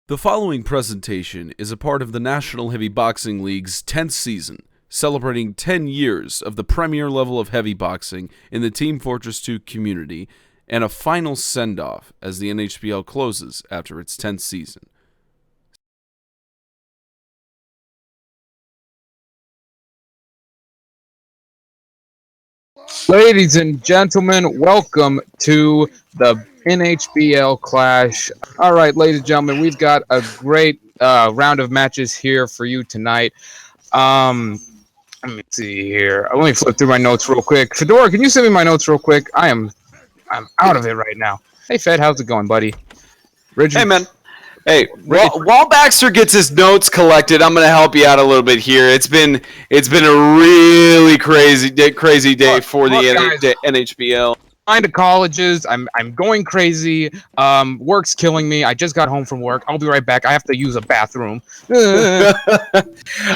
The following presentation is a part of the National Heavy Boxing League's 10th season, celebrating 10 years of the premier level of heavy boxing in the Team Fortress 2 community, and a final send-off as the NHBL closes after its 10th season. Ladies and gentlemen, welcome to the NHBL Clash. All right, ladies and gentlemen, we've got a great round of matches here for you tonight. Let me see here. Let me flip through my notes real quick. Fedora, can you send me my notes real quick? I'm out of it right now. Hey, Fed, how's it going, buddy? Richard? Hey, man. Hey, while Baxter gets his notes collected, I'm going to help you out a little bit here. It's been a really crazy day for the NHBL. Going to colleges. I'm going crazy. Work's killing me. I just got home from work. I'll be right back. I have to use a bathroom. All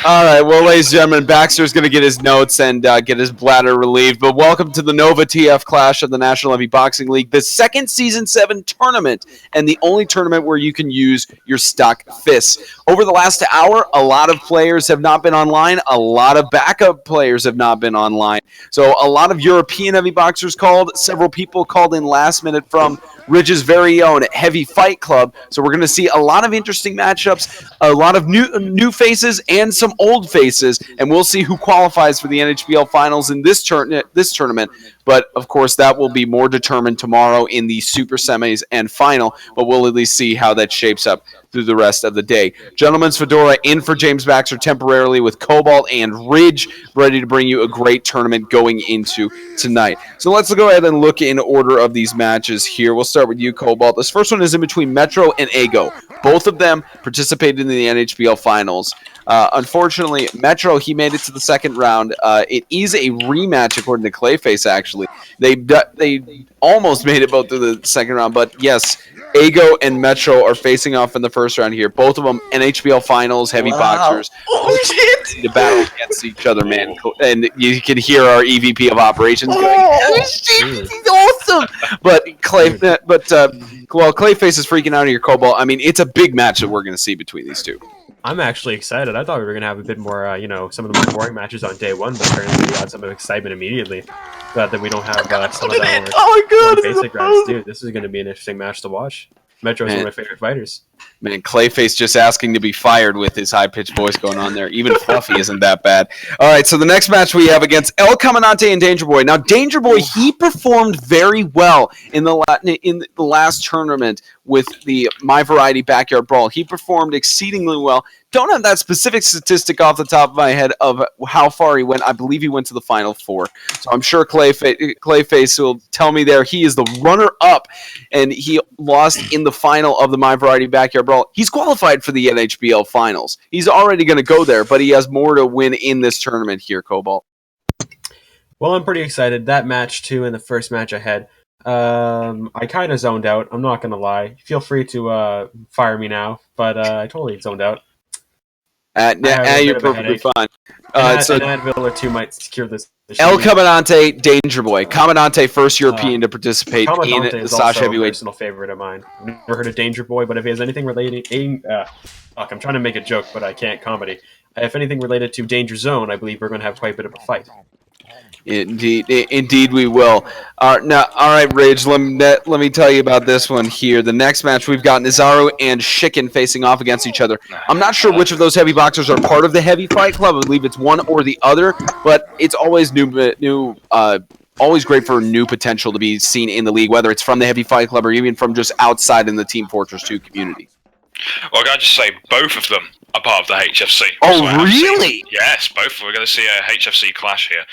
right. Well, ladies and gentlemen, Baxter's going to get his notes and get his bladder relieved. But welcome to the Nova TF Clash of the National Heavy Boxing League, the second Season 7 tournament, and the only tournament where you can use your stock fists. Over the last hour, a lot of players have not been online. A lot of backup players have not been online. So a lot of European heavy boxers called. Several people called in last minute from Ridge's very own Heavy Fight Club. So we're going to see a lot of interesting matchups, a lot of new faces and some old faces, and we'll see who qualifies for the NHBL finals in this tournament. But, of course, that will be more determined tomorrow in the super semis and final, but we'll at least see how that shapes up through the rest of the day. Gentlemen's Fedora in for James Baxter temporarily with Cobalt and Ridge, ready to bring you a great tournament going into tonight. So let's go ahead and look in order of these matches here. We'll start with you, Cobalt. This first one is in between Metro and Ego. Both of them participated in the NHBL finals. Unfortunately, Metro, he made it to the second round. It is a rematch, according to Clayface, actually. They almost made it both to the second round, but yes, Ego and Metro are facing off in the first round here. Both of them NHBL finals, heavy boxers. Oh, shit! To battle against each other, man. And you can hear our EVP of operations going, oh shit, he's awesome! But Clayface is freaking out here, Cobalt. I mean, it's a big match that we're going to see between these two. I'm actually excited. I thought we were going to have a bit more, some of the more boring matches on day one, but apparently we got some excitement immediately. Glad that we don't have some of that more basic rounds, dude. This is going to be an interesting match to watch. Metro's one of my favorite fighters. Man, Clayface just asking to be fired with his high-pitched voice going on there. Even Fluffy isn't that bad. All right, so the next match we have against El Comandante and Danger Boy. Now, Danger Boy, he performed very well in the last tournament with the My Variety Backyard Brawl. He performed exceedingly well. Don't have that specific statistic off the top of my head of how far he went. I believe he went to the Final Four. So I'm sure Clayface will tell me there. He is the runner-up, and he lost in the final of the My Variety Backyard Brawl. He's qualified for the NHBL finals. He's already going to go there, but he has more to win in this tournament here, Cobalt. Well, I'm pretty excited. That match, too, and the first match I had, I kind of zoned out. I'm not going to lie. Feel free to fire me now, but I totally zoned out. You're perfectly fine. So an Advil or two might secure this. El Comandante, Danger Boy. Comandante, first European to participate Comandante in the Sash Heavyweight. A personal favorite of mine. I've never heard of Danger Boy, but if he has anything related, I'm trying to make a joke, but I can't. Comedy. If anything related to Danger Zone, I believe we're going to have quite a bit of a fight. Indeed we will. All right, Rage, let me tell you about this one here. The next match we've got Nazaru and Shikken facing off against each other. I'm not sure which of those heavy boxers are part of the Heavy Fight Club. I believe it's one or the other, but it's always always great for new potential to be seen in the league, whether it's from the Heavy Fight Club or even from just outside in the Team Fortress 2 community. Well, can I just say both of them are part of the HFC. Oh, really? Yes, both. We're going to see a HFC clash here.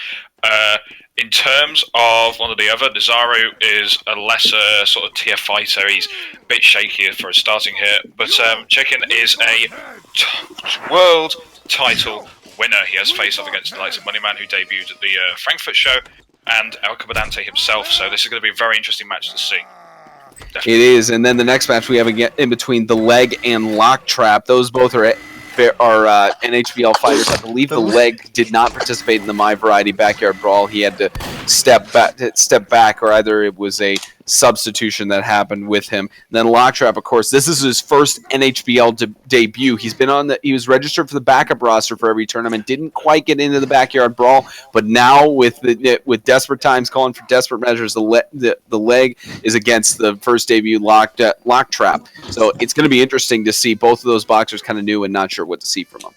In terms of one or the other, Nazaru is a lesser sort of tier fighter. He's a bit shakier for a starting here, but Chicken is a world title winner. He has faced off against the likes of Moneyman, who debuted at the Frankfurt show, and El Comandante himself. So this is going to be a very interesting match to see. Definitely. It is, and then the next match we have in between The Leg and Locktrap. Those both are NHBL fighters. I believe The Leg did not participate in the My Variety Backyard Brawl. He had to step back, or either it was a substitution that happened with him. Then Locktrap, of course, this is his first NHBL debut. He was registered for the backup roster for every tournament, didn't quite get into the backyard brawl, but now with desperate times calling for desperate measures, the leg is against the first debut Locktrap. So it's going to be interesting to see. Both of those boxers kind of new and not sure what to see from them.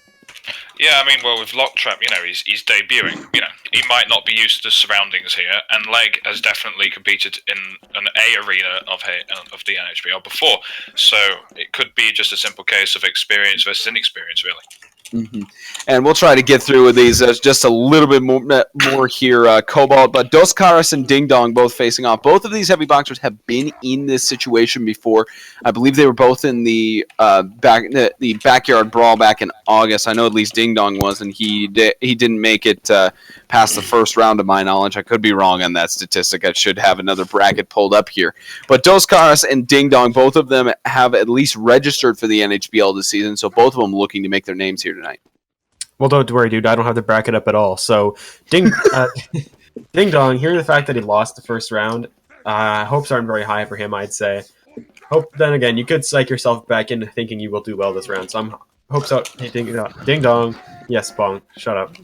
Yeah, I mean, well, with Locktrap, he's debuting. He might not be used to the surroundings here, and Leg has definitely competed in an A arena of the NHBL before, so it could be just a simple case of experience versus inexperience, really. Mm-hmm. And we'll try to get through with these just a little bit more here. Cobalt, but Dos Caras and Ding Dong both facing off. Both of these heavy boxers have been in this situation before. I believe they were both in the backyard brawl back in August. I know at least Ding Dong was, and he didn't make it past the first round to my knowledge. I could be wrong on that statistic. I should have another bracket pulled up here. But Dos Caras and Ding Dong, both of them have at least registered for the NHBL this season, so both of them looking to make their names here tonight. Well, don't worry, dude. I don't have the bracket up at all. So, Ding Dong, hearing the fact that he lost the first round, hopes aren't very high for him, I'd say. Then again, you could psych yourself back into thinking you will do well this round. So, hopes out. Hey, Ding Dong. Yes, Bong. Shut up.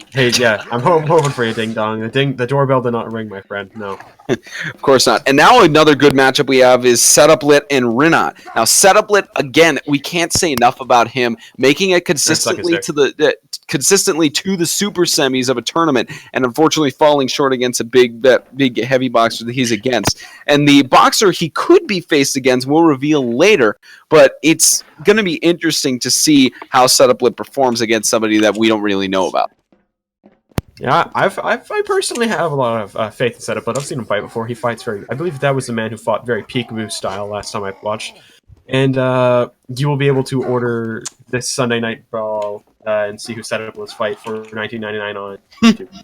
Hey, yeah, I'm hoping for you, Ding Dong. The doorbell did not ring, my friend. No. Of course not. And now another good matchup we have is Setup Lit and Rinat. Now, Setup Lit, again, we can't say enough about him, making it consistently to the super semis of a tournament, and unfortunately falling short against a big heavy boxer that he's against. And the boxer he could be faced against we'll reveal later, but it's going to be interesting to see how Setup Lit performs against somebody that we don't really know about. Yeah, I personally have a lot of faith in Setup, but I've seen him fight before. He fights I believe that was the man who fought very peekaboo style last time I watched. And you will be able to order this Sunday Night Brawl and see who Setup Let's fight for $19.99 on YouTube.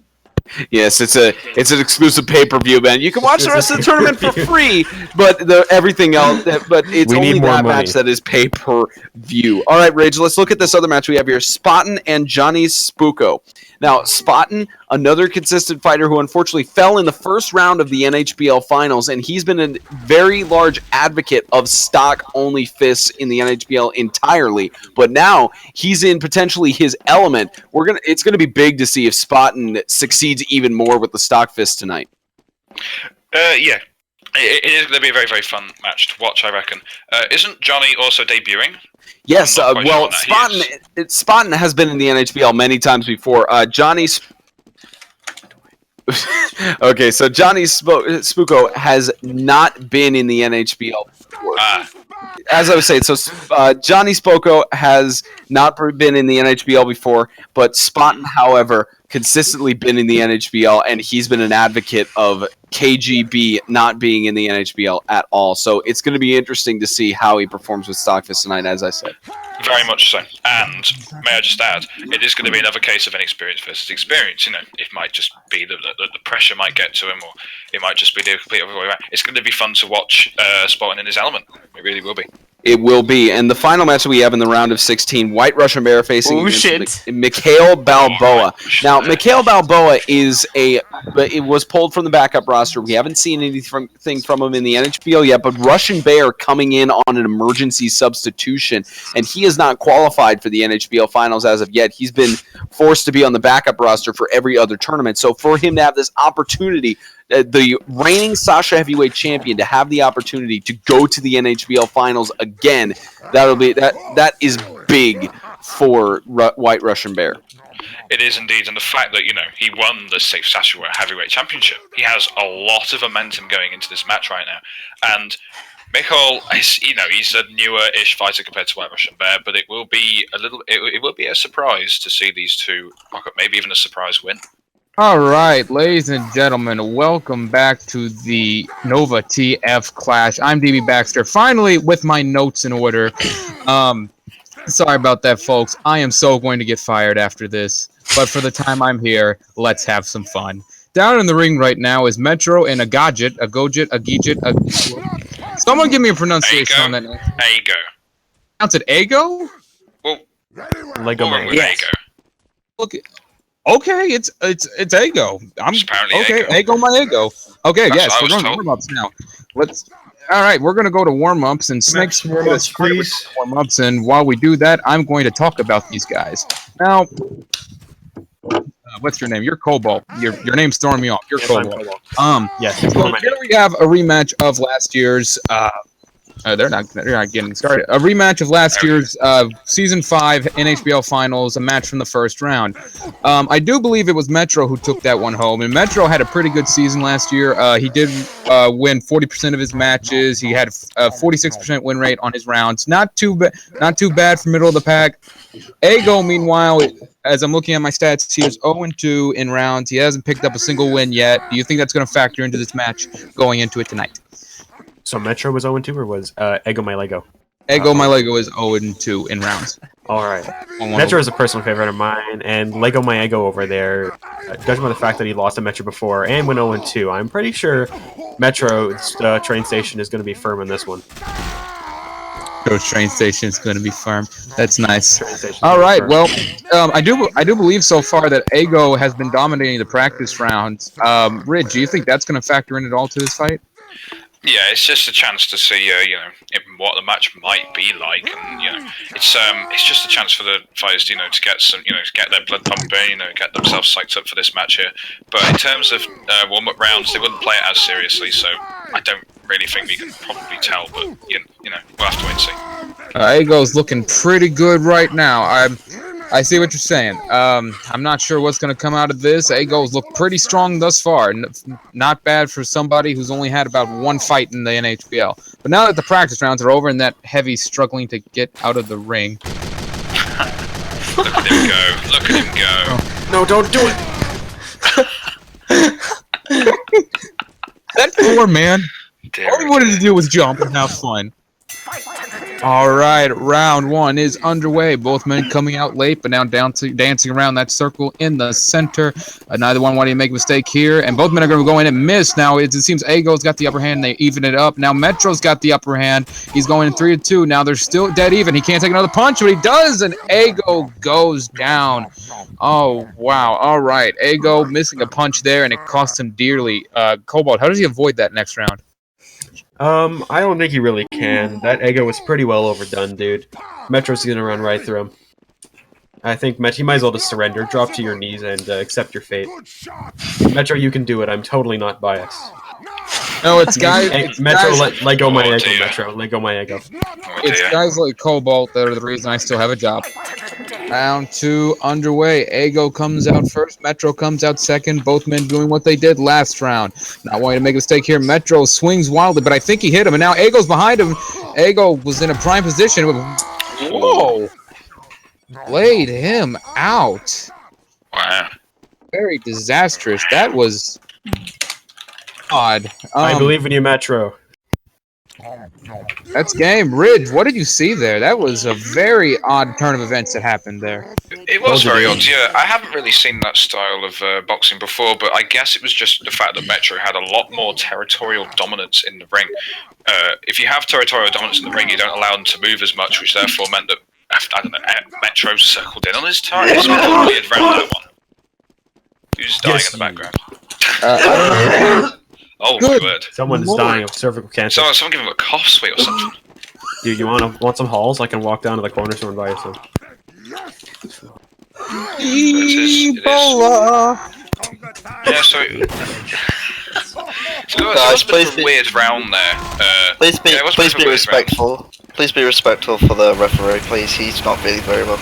Yes, it's an exclusive pay-per-view, man. You can watch the rest of the tournament for free, but everything else, but it's only that match that is pay-per-view. All right, Rage, let's look at this other match we have here: Spotton and Johnny Spuko. Now, Spotton, another consistent fighter who unfortunately fell in the first round of the NHBL finals, and he's been a very large advocate of stock-only fists in the NHBL entirely. But now he's in potentially his element. It's gonna be big to see if Spotton succeeds even more with the stock fist tonight. Yeah. It is going to be a very, very fun match to watch, I reckon. Isn't Johnny also debuting? Yes, well, Spotton has been in the NHBL many times before. Johnny's... Okay, so Johnny Spuko has not been in the NHBL before. As I was saying, so Johnny Spuko has not been in the NHBL before, but Spotton, however, consistently been in the NHBL, and he's been an advocate of KGB not being in the NHBL at all. So it's going to be interesting to see how he performs with Stockfist tonight, as I said. Very much so. And may I just add, it is going to be another case of inexperience versus experience. It might just be that the pressure might get to him, or it might just be the complete other way around. It's going to be fun to watch Spotton in his element. It really will be. It will be. And the final match that we have in the round of 16, White Russian Bear facing Mikhail Balboa. Now, Mikhail Balboa it was pulled from the backup roster. We haven't seen anything from him in the NHBL yet, but Russian Bear coming in on an emergency substitution, and he is not qualified for the NHBL finals as of yet. He's been forced to be on the backup roster for every other tournament. So for him to have this opportunity, the reigning Sasha heavyweight champion, to have the opportunity to go to the NHBL finals again, that is big for White Russian Bear. It is indeed, and the fact that he won the 6th Sasha heavyweight championship, he has a lot of momentum going into this match right now. And Mikhail, he's a newer-ish fighter compared to White Russian Bear, but it will be a surprise to see these two rock up, maybe even a surprise win. All right, ladies and gentlemen, welcome back to the Nova TF Clash. I'm DB Baxter, finally with my notes in order. Sorry about that, folks. I am so going to get fired after this, but for the time I'm here, let's have some fun. Down in the ring right now is Metro and a Gojit. Someone give me a pronunciation on that name. Ago. Pronounce it Ago? Well, Lego Man. Yes. Ago. Look. Okay, it's Ego. I'm okay. Ego my Ego. Okay, yes, we're going to warm ups now. All right, we're gonna go to warm-ups and Snake's warm-ups, please. Warm-ups, and while we do that, I'm going to talk about these guys. Now, what's your name? You're Cobalt. Your name's throwing me off. You're Yes, I'm Cobalt. Cobalt. Yes. So here we have a rematch of last year's. They're not getting started. A rematch of last year's Season 5 NHBL Finals, a match from the first round. I do believe it was Metro who took that one home, and Metro had a pretty good season last year. He did win 40% of his matches. He had a 46% win rate on his rounds. Not too bad for middle of the pack. Ego, meanwhile, as I'm looking at my stats, he is 0-2 in rounds. He hasn't picked up a single win yet. Do you think that's going to factor into this match going into it tonight? So Metro was 0-2, or was Ego My Lego? Ego My Lego is 0-2 in rounds. All right. Metro is a personal favorite of mine, and Lego My Ego over there, judging by the fact that he lost to Metro before and went 0-2, I'm pretty sure Metro's train station is going to be firm in this one. Metro's train station is going to be firm. That's nice. All right. Well, I do believe so far that Ego has been dominating the practice rounds. Ridge, do you think that's going to factor in at all to this fight? Yeah, it's just a chance to see, what the match might be like, and it's just a chance for the fighters, to get some, to get their blood pumping, get themselves psyched up for this match here. But in terms of warm-up rounds, they wouldn't play it as seriously, so I don't really think we can probably tell. But we'll have to wait and see. Ego's looking pretty good right now. I see what you're saying. I'm not sure what's going to come out of this. Ego's looked pretty strong thus far. Not bad for somebody who's only had about one fight in the NHBL. But now that the practice rounds are over and that Heavy's struggling to get out of the ring. Look at him go. Look at him go. No, don't do it! That poor man. All he wanted to do was jump and have fun. All right, round one is underway. Both men coming out late, but now dancing around that circle in the center. Neither one wanting to make a mistake here, and both men are going to go in and miss. Now it seems Ego's got the upper hand. They even it up. Now Metro's got the upper hand. He's going in 3-2. Now they're still dead even. He can't take another punch, but he does, and Ego goes down. Oh, wow. All right, Ego missing a punch there, and it cost him dearly. Cobalt, how does he avoid that next round? I don't think he really can. That Ego was pretty well overdone, dude. Metro's gonna run right through him. I think he might as well just surrender, drop to your knees, and accept your fate. Metro, you can do it. I'm totally not biased. No, it's guys. Metro, let go my Ego, Metro. Let go my Ego. It's guys like Cobalt that are the reason I still have a job. Round two underway. Ego comes out first. Metro comes out second. Both men doing what they did last round. Not wanting to make a mistake here. Metro swings wildly, but I think he hit him, and now Ego's behind him. Ego was in a prime position. Whoa! Laid him out. Wow. Very disastrous. That was odd. I believe in you, Metro. That's game. Ridge, what did you see there? That was a very odd turn of events that happened there. It was very odd, yeah. I haven't really seen that style of boxing before, but I guess it was just the fact that Metro had a lot more territorial dominance in the ring. If you have territorial dominance in the ring, you don't allow them to move as much, which therefore meant that, I don't know, Metro circled in on his target. It's a weird round, that one. Who's dying in the background? Oh Good. my word! Someone is dying of cervical cancer. Someone give him a cough sweet or something. Dude, you want some halls? I can walk down to the corner store and buy you some. Ebola. Yeah, so Guys, please a be weird round there. Please be yeah, it was a bit of a weird respectful. Please be respectful for the referee, please. He's not feeling very well.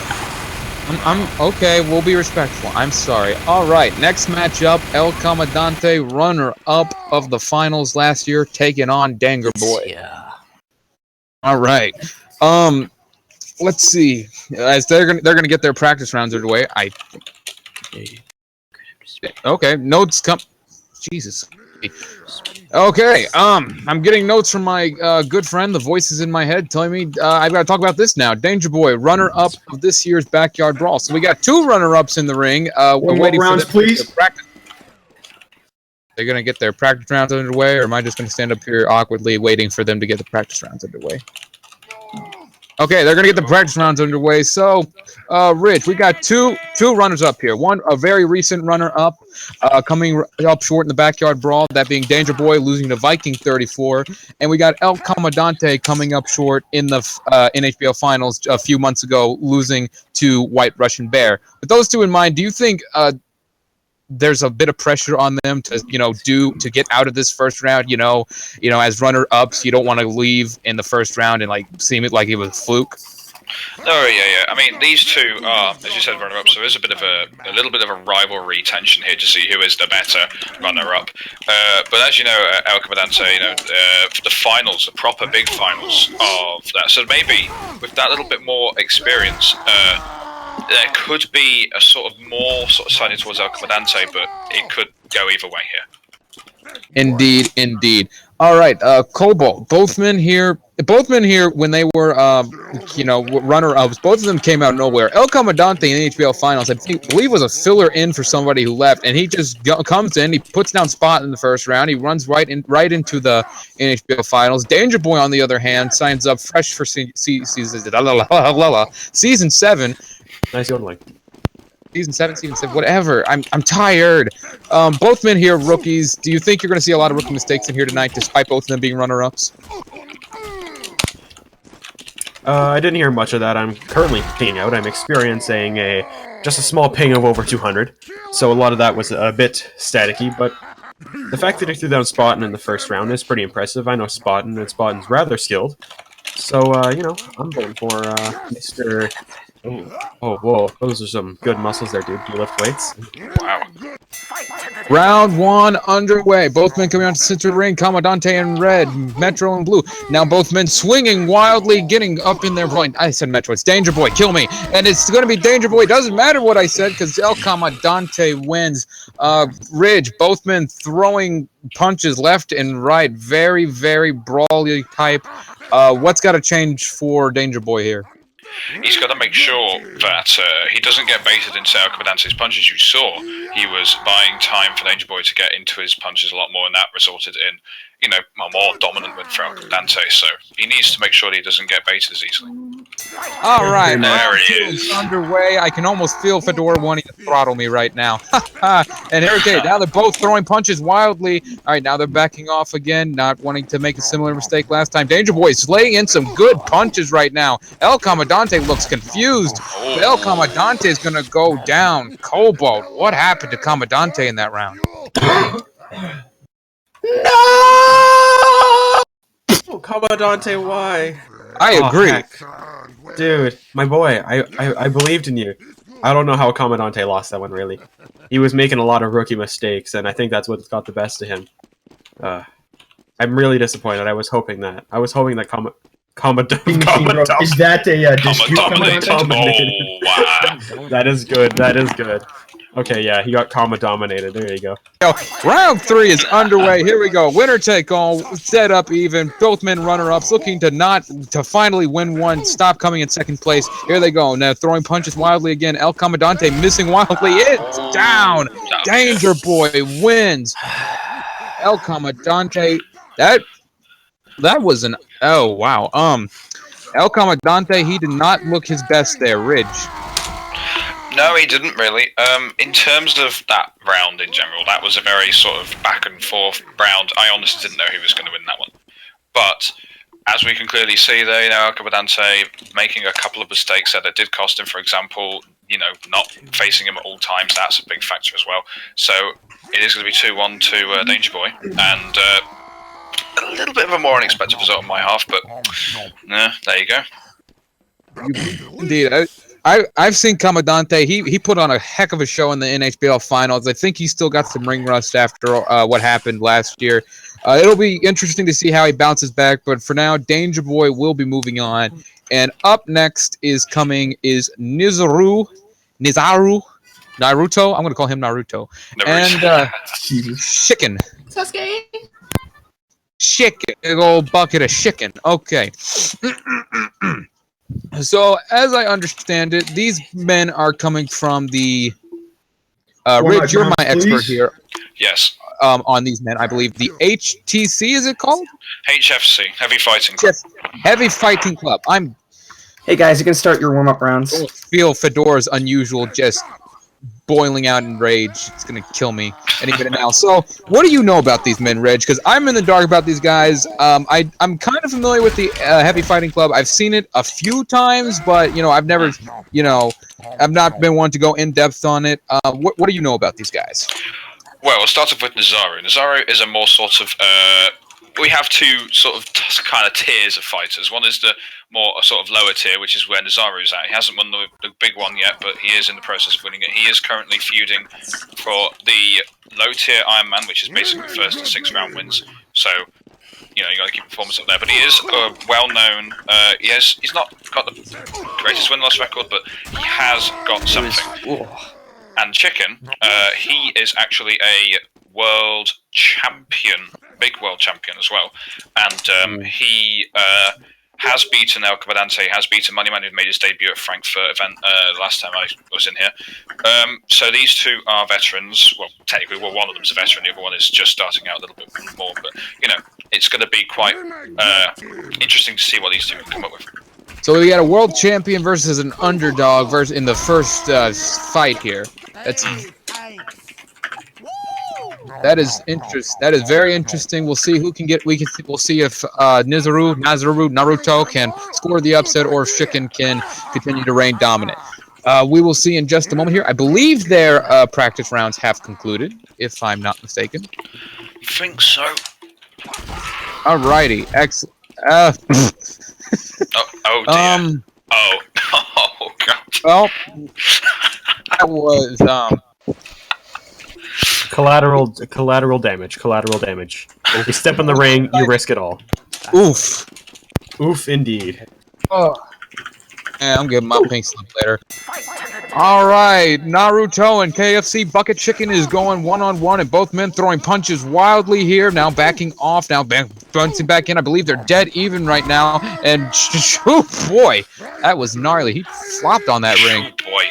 I'm okay. We'll be respectful. I'm sorry. All right. Next matchup: El Comandante, runner-up of the finals last year, taking on Danger Boy. Yeah. All right. Let's see. As they're gonna get their practice rounds underway. Okay. Notes come. Jesus. Okay. I'm getting notes from my good friend. The voices in my head telling me I've got to talk about this now. Danger Boy, runner-up of this year's backyard brawl. So we got two runner-ups in the ring. One more rounds, please. They're gonna get their practice rounds underway, or am I just gonna stand up here awkwardly waiting for them to get the practice rounds underway? Okay, they're gonna get the practice rounds underway. So, Rich, we got two runners up here. One, a very recent runner up, coming up short in the backyard brawl. That being Danger Boy losing to Viking 34, and we got El Comandante coming up short in the NHBL finals a few months ago, losing to White Russian Bear. With those two in mind, do you think there's a bit of pressure on them to to get out of this first round? As runner ups, you don't want to leave in the first round and like seem it like it was a fluke. Oh yeah. I mean, these two are, as you said, runner-up. So there's a little bit of a rivalry tension here to see who is the better runner-up. But as you know, El Comandante, for the finals, the proper big finals of that. So maybe with that little bit more experience, there could be a sort of more siding towards El Comandante, but it could go either way here. Indeed. All right, Cobalt. Both men here, when they were, runner-ups, both of them came out of nowhere. El Comandante in the NHBL finals, I believe, was a filler in for somebody who left, and he just comes in, he puts down Spot in the first round, he runs right into the NHBL finals. Danger Boy, on the other hand, signs up fresh for season 7. Nice yodeling. Season 7, whatever. I'm tired. Both men here, rookies. Do you think you're going to see a lot of rookie mistakes in here tonight, despite both of them being runner-ups? I didn't hear much of that. I'm currently pinging out. I'm experiencing just a small ping of over 200, so a lot of that was a bit staticky, but the fact that he threw down Spotton in the first round is pretty impressive. I know Spotton, and Spotton's rather skilled, so, I'm voting for Mr. Oh, whoa. Those are some good muscles there, dude. Do you lift weights? Wow. Round 1 underway. Both men coming out to center ring. Comandante in red, Metro in blue. Now both men swinging wildly, getting up in their point. I said Metro. It's Danger Boy. Kill me. And it's going to be Danger Boy. Doesn't matter what I said because El Comandante wins. Ridge, both men throwing punches left and right. Very, very brawly type. What's got to change for Danger Boy here? He's got to make sure that he doesn't get baited into El Comandante's punches. You saw he was buying time for Danger Boy to get into his punches a lot more, and that resulted in, a more dominant win for El Comandante. So he needs to make sure that he doesn't get baited as easily. All right, there he is. Underway. I can almost feel Fedora wanting to throttle me right now. And here okay, now they're both throwing punches wildly. All right, now they're backing off again, not wanting to make a similar mistake last time. Danger Boy is laying in some good punches right now. El Comandante looks confused. But El Comandante is going to go down. Cobalt, what happened to Comandante in that round? No! Oh, Comandante, why? I agree. Heck. Dude, my boy, I believed in you. I don't know how Comandante lost that one, really. He was making a lot of rookie mistakes, and I think that's what got the best of him. I'm really disappointed. I was hoping that. Comandante. Is that a dispute? Oh, wow. That is good. Okay, yeah, he got comma dominated. There you go. Round 3 is underway. Here we go. Winner take all. Set up even. Both men runner-ups looking to finally win one. Stop coming in second place. Here they go. Now throwing punches wildly again. El Comandante missing wildly. It's down. Danger Boy wins. El Comandante. That was an... Oh, wow. El Comandante, he did not look his best there. Ridge. No, he didn't really. In terms of that round in general, that was a very sort of back and forth round. I honestly didn't know who was going to win that one. But as we can clearly see there, El Comandante making a couple of mistakes there that did cost him. For example, not facing him at all times. That's a big factor as well. So it is going to be 2-1 to Danger Boy, and a little bit of a more unexpected result on my half. But there you go. Indeed. I've seen Comandante. He put on a heck of a show in the NHBL finals. I think he still got some ring rust after what happened last year. It'll be interesting to see how he bounces back. But for now, Danger Boy will be moving on. And up next is Naruto. I'm going to call him Naruto. And Chicken. Sasuke. Chicken. Big old bucket of chicken. Okay. So, as I understand it, these men are coming from the... Rich, you're my expert here. Yes. On these men, I believe. The HTC, is it called? HFC, Heavy Fighting Club. Heavy Fighting Club. Hey guys, you can start your warm-up rounds. Feel Fedora's unusual just boiling out in rage. It's gonna kill me any minute now. So, what do you know about these men, Reg? Because I'm in the dark about these guys. I'm kind of familiar with the Heavy Fighting Club. I've seen it a few times, but I've never, I've not been one to go in depth on it. What do you know about these guys? Well, we'll start off with Nazaru. Nazaru is a more sort of we have two sort of kind of tiers of fighters. One is the more sort of lower tier, which is where Nazaru's at. He hasn't won the big one yet, but he is in the process of winning it. He is currently feuding for the low tier Iron Man, which is basically first and 6th round wins. So, you got to keep performance up there. But he is well known. He's not got the greatest win-loss record, but he has got something. And Chicken, he is actually a world champion, big world champion as well. And he has beaten El Comandante, has beaten Moneyman, who made his debut at Frankfurt event last time I was in here. So these two are veterans. Well, technically, one of them's a veteran, the other one is just starting out a little bit more. But, it's going to be quite interesting to see what these two can come up with. So we got a world champion versus an underdog in the first fight here. That is very interesting. We'll see who can get. We'll see if Naruto can score the upset or Chicken can continue to reign dominant. We will see in just a moment here. I believe their practice rounds have concluded, if I'm not mistaken. I think so. Alrighty, excellent. Oh dear. Oh god. Well, that was collateral damage. You step in the ring, you risk it all. Oof indeed. Oh. Yeah, I'm getting my pink slip later. All right, Naruto and KFC Bucket Chicken is going one-on-one, and both men throwing punches wildly here. Now backing off, now bouncing back in. I believe they're dead even right now. And, oh boy, that was gnarly. He flopped on that ring. Oh boy.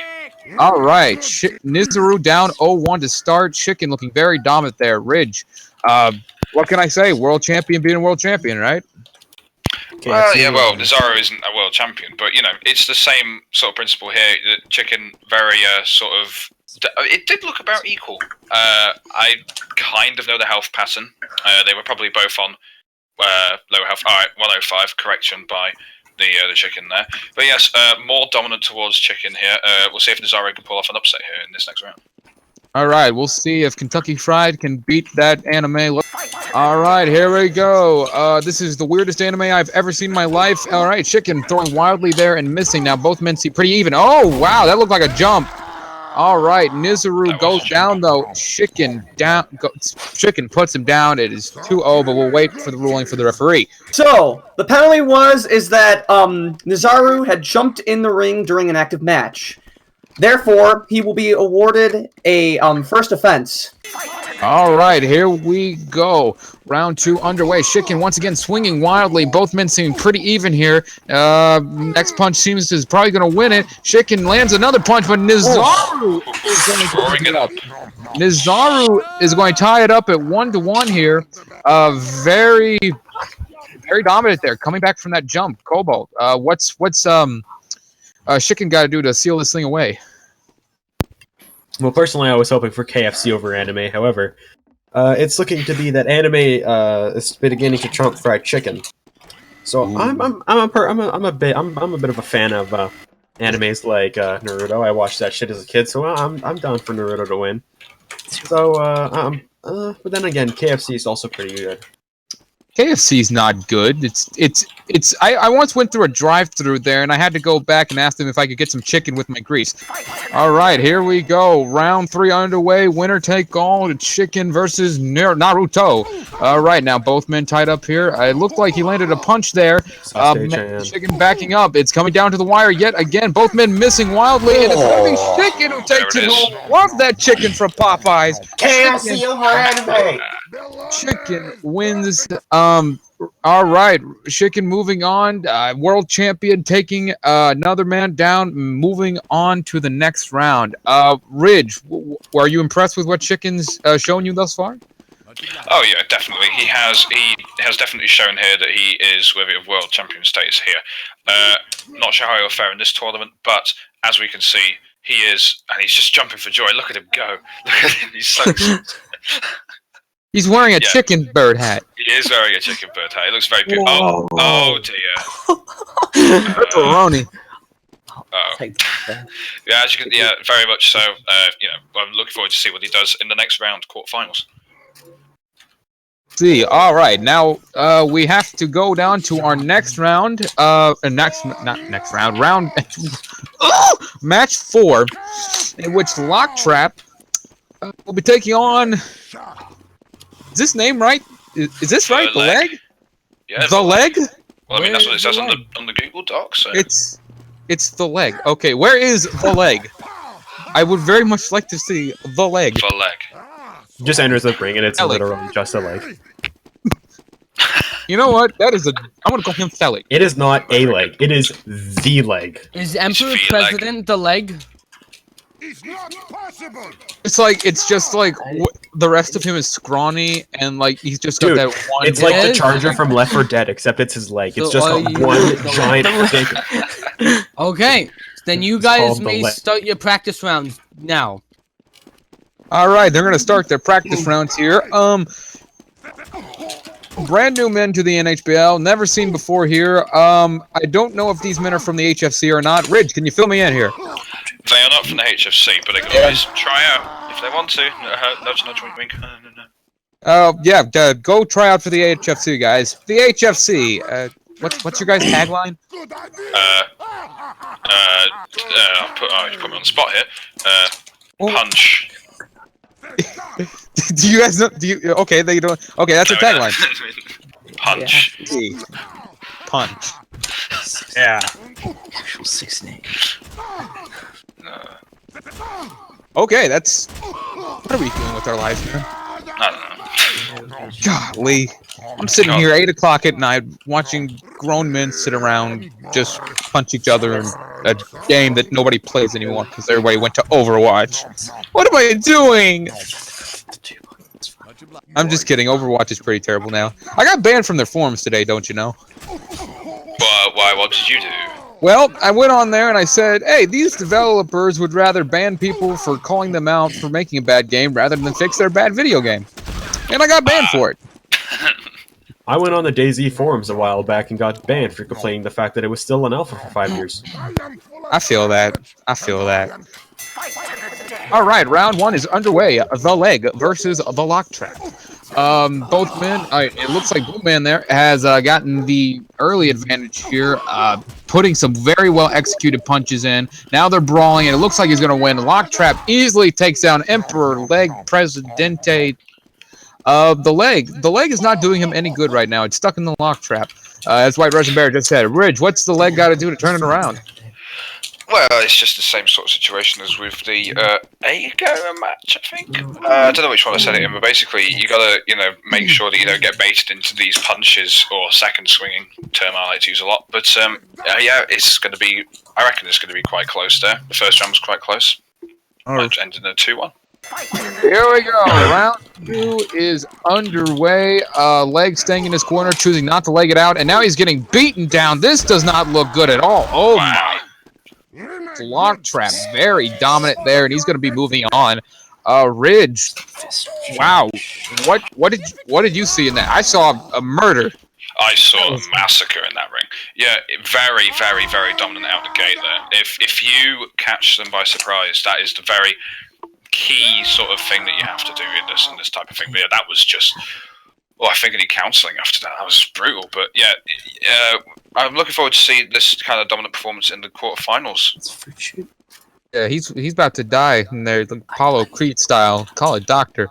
All right, Nizuru down 0-1 to start. Chicken looking very dominant there. Ridge, what can I say? World champion being a world champion, right? Well, yeah, Nazaru isn't a world champion, but, it's the same sort of principle here. The Chicken very sort of... It did look about equal. I kind of know the health pattern. They were probably both on low health. All right, 105, correction by the Chicken there. But yes, more dominant towards Chicken here. We'll see if Nazaru can pull off an upset here in this next round. All right, we'll see if Kentucky Fried can beat that anime. All right, here we go. This is the weirdest anime I've ever seen in my life. All right, Chicken throwing wildly there and missing. Now both men seem pretty even. Oh, wow, that looked like a jump. All right, Nizuru goes down, though. Chicken puts him down. It is 2-0, but we'll wait for the ruling for the referee. So, the penalty is that Nazaru had jumped in the ring during an active match. Therefore, he will be awarded a first offense. All right, here we go. Round 2 underway. Chicken once again swinging wildly. Both men seem pretty even here. Next punch seems is probably going to win it. Chicken lands another punch, but Nazaru is going to pick it up. Nazaru is going to tie it up at 1-1 here. Very dominant there, coming back from that jump. Cobalt, what's Chicken got to do to seal this thing away? Well, personally, I was hoping for KFC over anime. However, it's looking to be that anime is beginning to trump fried chicken. So I'm a bit of a fan of animes like Naruto. I watched that shit as a kid, so I'm down for Naruto to win. So but then again, KFC is also pretty good. KFC's not good. I once went through a drive-through there, and I had to go back and ask them if I could get some chicken with my grease. All right, here we go. Round 3 underway. Winner take all. Chicken versus Naruto. All right, now both men tied up here. It looked like he landed a punch there. Chicken backing up. It's coming down to the wire yet again. Both men missing wildly, and it's going to be Chicken who takes it home. Love that chicken from Popeyes. KFC over anime. Chicken wins. All right, Chicken moving on. World champion taking another man down, moving on to the next round. Ridge, are you impressed with what Chicken's shown you thus far? Oh yeah, definitely. He has definitely shown here that he is worthy of world champion status here. Not sure how he'll fare in this tournament, but as we can see, he is, and he's just jumping for joy. Look at him go! Look at him. He's so. He's wearing a chicken bird hat. He is wearing a chicken bird hat. He looks very good. Oh dear. Pepperoni. Yeah, as you can, very much so. I'm looking forward to see what he does in the next round, quarterfinals. See, all right, now we have to go down to our next round. Round match 4, in which Locktrap will be taking on. Is this name right? Is this right? The leg? Yeah. The leg? Well, I mean that's what it says on the Google Docs. So. It's the leg. Okay, where is the leg? I would very much like to see the leg. The leg. Just enters the ring, and it's literally just a leg. You know what? I'm gonna call him Thelic. It is not a leg. It is the leg. Is Emperor President the leg? It's just like the rest of him is scrawny, and like he's just got that one. It's like the Charger from Left 4 Dead, except it's his leg. It's just one giant thing. Okay, then you guys may start your practice rounds now. All right, they're gonna start their practice rounds here. Brand new men to the NHBL, never seen before here. I don't know if these men are from the HFC or not. Ridge, can you fill me in here? They are not from the HFC, but they can always try out if they want to. Nudge, wink, wink. Go try out for the HFC, guys. The HFC. What's your guys' tagline? You put me on the spot here. Punch. Do you guys know? Okay, they don't. Okay, that's a tagline. Punch. Yeah. Punch. Yeah. Actual 6 name. Okay, that's. What are we doing with our lives, man? I don't know. Golly. I'm sitting here 8 o'clock at night watching grown men sit around just punch each other in a game that nobody plays anymore because everybody went to Overwatch. What am I doing? I'm just kidding. Overwatch is pretty terrible now. I got banned from their forums today, don't you know? Why? What did you do? Well, I went on there and I said, hey, these developers would rather ban people for calling them out for making a bad game rather than fix their bad video game. And I got banned for it. I went on the DayZ forums a while back and got banned for complaining the fact that it was still an alpha for 5 years. I feel that. All right, round 1 is underway. The leg versus the Locktrap. Both men, it looks like Blue Man there has gotten the early advantage here, putting some very well executed punches in. Now they're brawling, and it looks like he's going to win. Locktrap easily takes down Emperor Leg Presidente. The leg is not doing him any good right now. It's stuck in the Locktrap. As White Russian Bear just said. Ridge, what's the leg got to do to turn it around? Well, it's just the same sort of situation as with the Ago match, I think. I don't know which one I said it in, but basically you gotta, make sure that you don't get baited into these punches or second swinging term I like to use a lot. But it's gonna be. I reckon it's gonna be quite close there. The first round was quite close. Match ended in a 2-1. Here we go. Round 2 is underway. Leg staying in his corner, choosing not to leg it out, and now he's getting beaten down. This does not look good at all. Oh my. Locktrap, very dominant there, and he's going to be moving on. Ridge, wow, what did you see in that? I saw a murder. I saw a massacre in that ring. Yeah, very, very, very dominant out the gate there. If you catch them by surprise, that is the very key sort of thing that you have to do in this type of thing. But yeah, that was just. Well, I think I need counselling after that. That was brutal, but yeah, I'm looking forward to see this kind of dominant performance in the quarterfinals. Yeah, he's about to die in there, the Apollo Creed style. Call it doctor.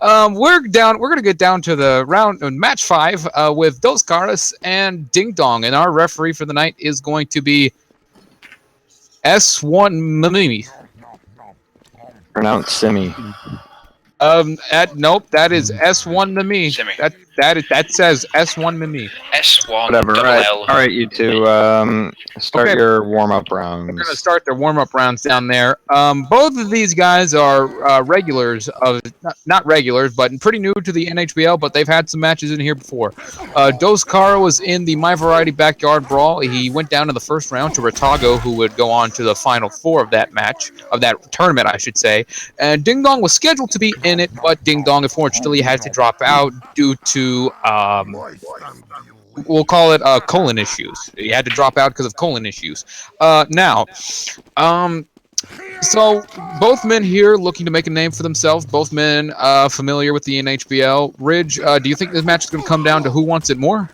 We're gonna get down to the match 5 with Dos Caras and Ding Dong, and our referee for the night is going to be S1 Mimi. Pronounced Simi. Nope, that is S1 Mimi. That says S1 Mimi. S1 Whatever. double Right. L. All right, you two. Start Okay. your warm-up We're rounds. going to start their warm-up rounds down there. Both of these guys are regulars of not regulars, but pretty new to the NHBL. But they've had some matches in here before. Dos Cara was in the My Variety Backyard Brawl. He went down in the first round to Ratago, who would go on to the final four of that match, of that tournament, I should say. And Ding Dong was scheduled to be in it, but Ding Dong unfortunately had to drop out due to we'll call it colon issues. He had to drop out because of colon issues. So both men here looking to make a name for themselves. Both men familiar with the NHBL. Ridge, do you think this match is going to come down to who wants it more?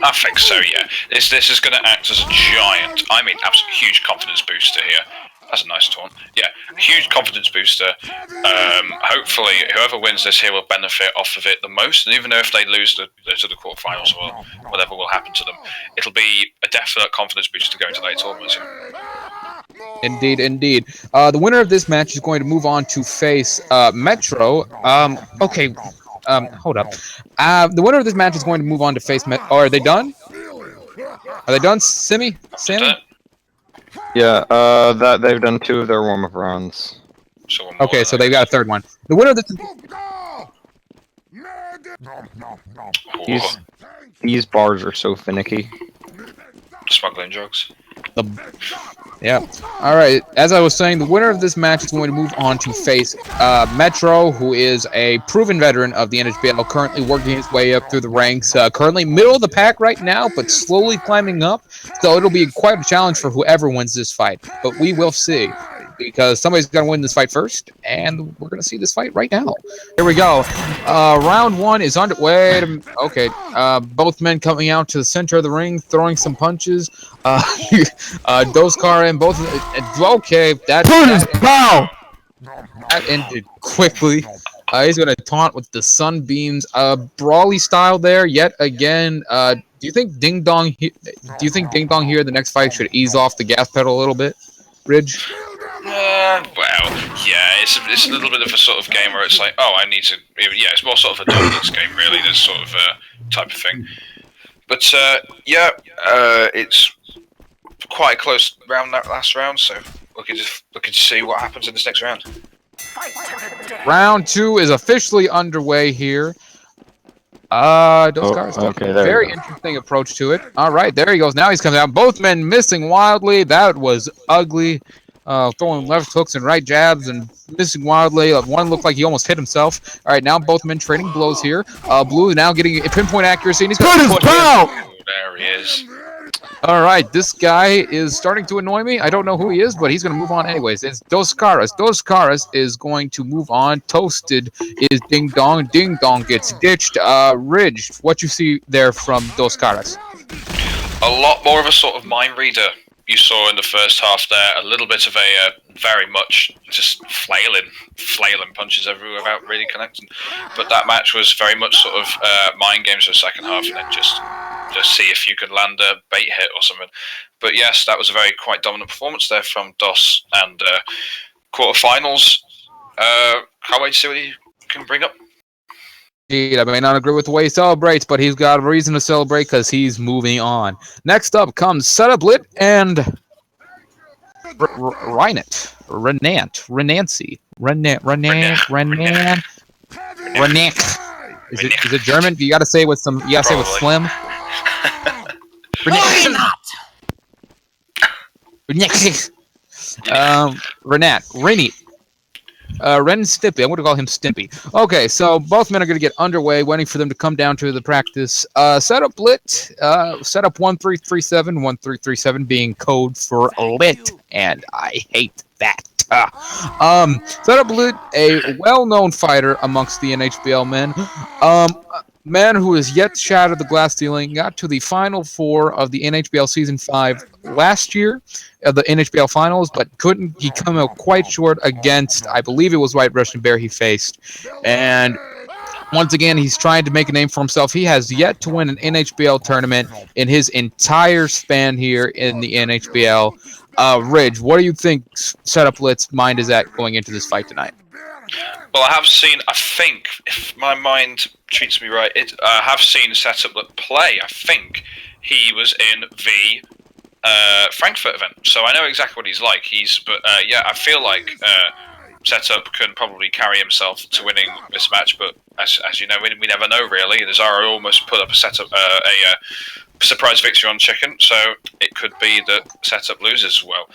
I think so, yeah. This is going to act as a giant, I mean, absolutely huge confidence booster here. That's a nice taunt. Yeah, huge confidence booster. Hopefully, whoever wins this here will benefit off of it the most. And even though if they lose to the quarterfinals or whatever will happen to them, it'll be a definite confidence booster to go into late tournaments. Indeed, indeed. The winner of this match is going to move on to face Metro. Okay. Hold up. The winner of this match is going to move on to face Metro. Oh, are they done? Are they done, Sammy? Yeah, that they've done 2 of their warm-up rounds. Okay, so they've got a third one. The winner of this. These bars are so finicky. Smuggling drugs. Yeah. All right. As I was saying, the winner of this match is going to move on to face Metro, who is a proven veteran of the NHBL, currently working his way up through the ranks. Currently middle of the pack right now, but slowly climbing up. So it'll be quite a challenge for whoever wins this fight. But we will see, because somebody's going to win this fight first, and we're going to see this fight right now. Here we go. Round 1 is under. Wait a minute. Okay. Both men coming out to the center of the ring, throwing some punches. Dos Cara and both. Okay, that ended quickly. He's going to taunt with the sunbeams. Brawly style there yet again. Do you think Ding Dong? Do you think Ding Dong here? The next fight should ease off the gas pedal a little bit, Ridge. Well, yeah, it's a little bit of a sort of game where it's like, oh, I need to. Yeah, it's more sort of a dominance game, really. This sort of type of thing. But it's quite a close round that last round, so looking to see what happens in this next round. Round 2 is officially underway here. Okay, very interesting approach to it. All right, there he goes. Now he's coming out. Both men missing wildly. That was ugly. Throwing left hooks and right jabs and missing wildly. One looked like he almost hit himself. All right, now both men trading blows here. Blue now getting a pinpoint accuracy. And he's got his There he is. All right, this guy is starting to annoy me. I don't know who he is, but he's going to move on anyways. It's Dos Caras. Dos Caras is going to move on. Toasted is Ding Dong. Ding Dong gets ditched. Ridge, what you see there from Dos Caras? A lot more of a sort of mind reader you saw in the first half there. A little bit of a very much just flailing punches everywhere without really connecting. But that match was very much sort of mind games for the second half, and then just see if you could land a bait hit or something. But yes, that was a very quite dominant performance there from Dos, and quarterfinals. Can't wait to see what he can bring up. Indeed, I may not agree with the way he celebrates, but he's got a reason to celebrate because he's moving on. Next up comes Setup Lit and Renancy. Is it German? You gotta say it with some. You gotta say it with phlegm. Renat. Ren Stimpy. I'm going to call him Stimpy. Okay, so both men are going to get underway, waiting for them to come down to the practice. Setup Lit, setup 1337, 1337 being code for lit, and I hate that. Setup Lit, a well-known fighter amongst the NHBL men. Man who has yet to shatter the glass ceiling, got to the Final Four of the NHBL Season 5 last year, the NHBL Finals, but he come out quite short against, I believe it was White Russian Bear he faced. And once again, he's trying to make a name for himself. He has yet to win an NHBL tournament in his entire span here in the NHBL. Ridge, what do you think Setup Lit's mind is at going into this fight tonight? Well, I have seen, I think, if my mind treats me right. I have seen Setup play. I think he was in the Frankfurt event, so I know exactly what he's like. Yeah, I feel like Setup can probably carry himself to winning this match, but as you know, we never know really. Nazaro almost put up a surprise victory on Chicken, so it could be that Setup loses as well.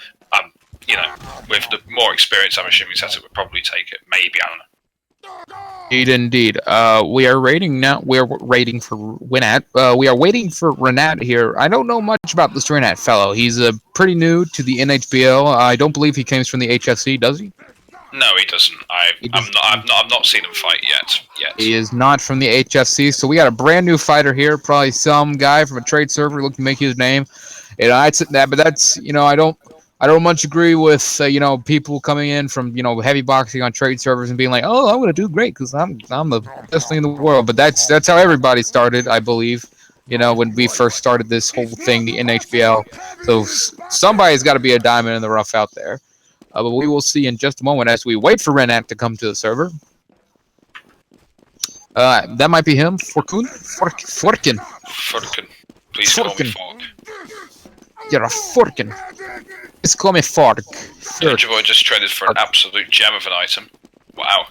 You know, with the more experience, I'm assuming Setup would probably take it. Maybe, I don't know. Indeed. We are rating now. We're rating for Renat. We are waiting for Renat here. I don't know much about this Renat fellow. He's pretty new to the NHBL. I don't believe he comes from the HFC, does he? No, he doesn't. I've not seen him fight yet. He is not from the HFC, so we got a brand new fighter here. Probably some guy from a trade server looking to make his name. But that's I don't much agree with people coming in from heavy boxing on trade servers and being like, oh, I'm gonna do great because I'm the best thing in the world. But that's how everybody started, I believe. When we first started this whole thing, the NHBL. So somebody's got to be a diamond in the rough out there. But we will see in just a moment as we wait for Renat to come to the server. That might be him, Forkin. Please call me Fork. You're a Forkin. Just call me Fork. Ninja Boy just traded for an absolute gem of an item. Wow.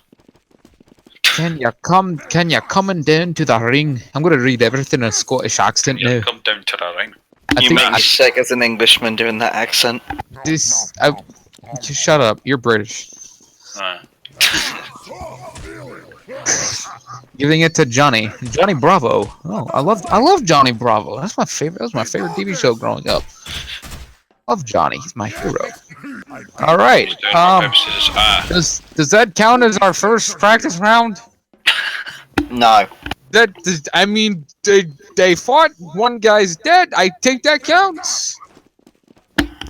Can you come down to the ring? I'm gonna read everything in a Scottish accent now. Come down to the ring. You make me sick as an Englishman doing that accent. Just shut up. You're British. Giving it to Johnny Bravo. Oh, I love Johnny Bravo. That's my favorite. That was my favorite TV show growing up. Love Johnny. He's my hero. All right. Does that count as our first practice round? No. They fought. One guy's dead. I think that counts.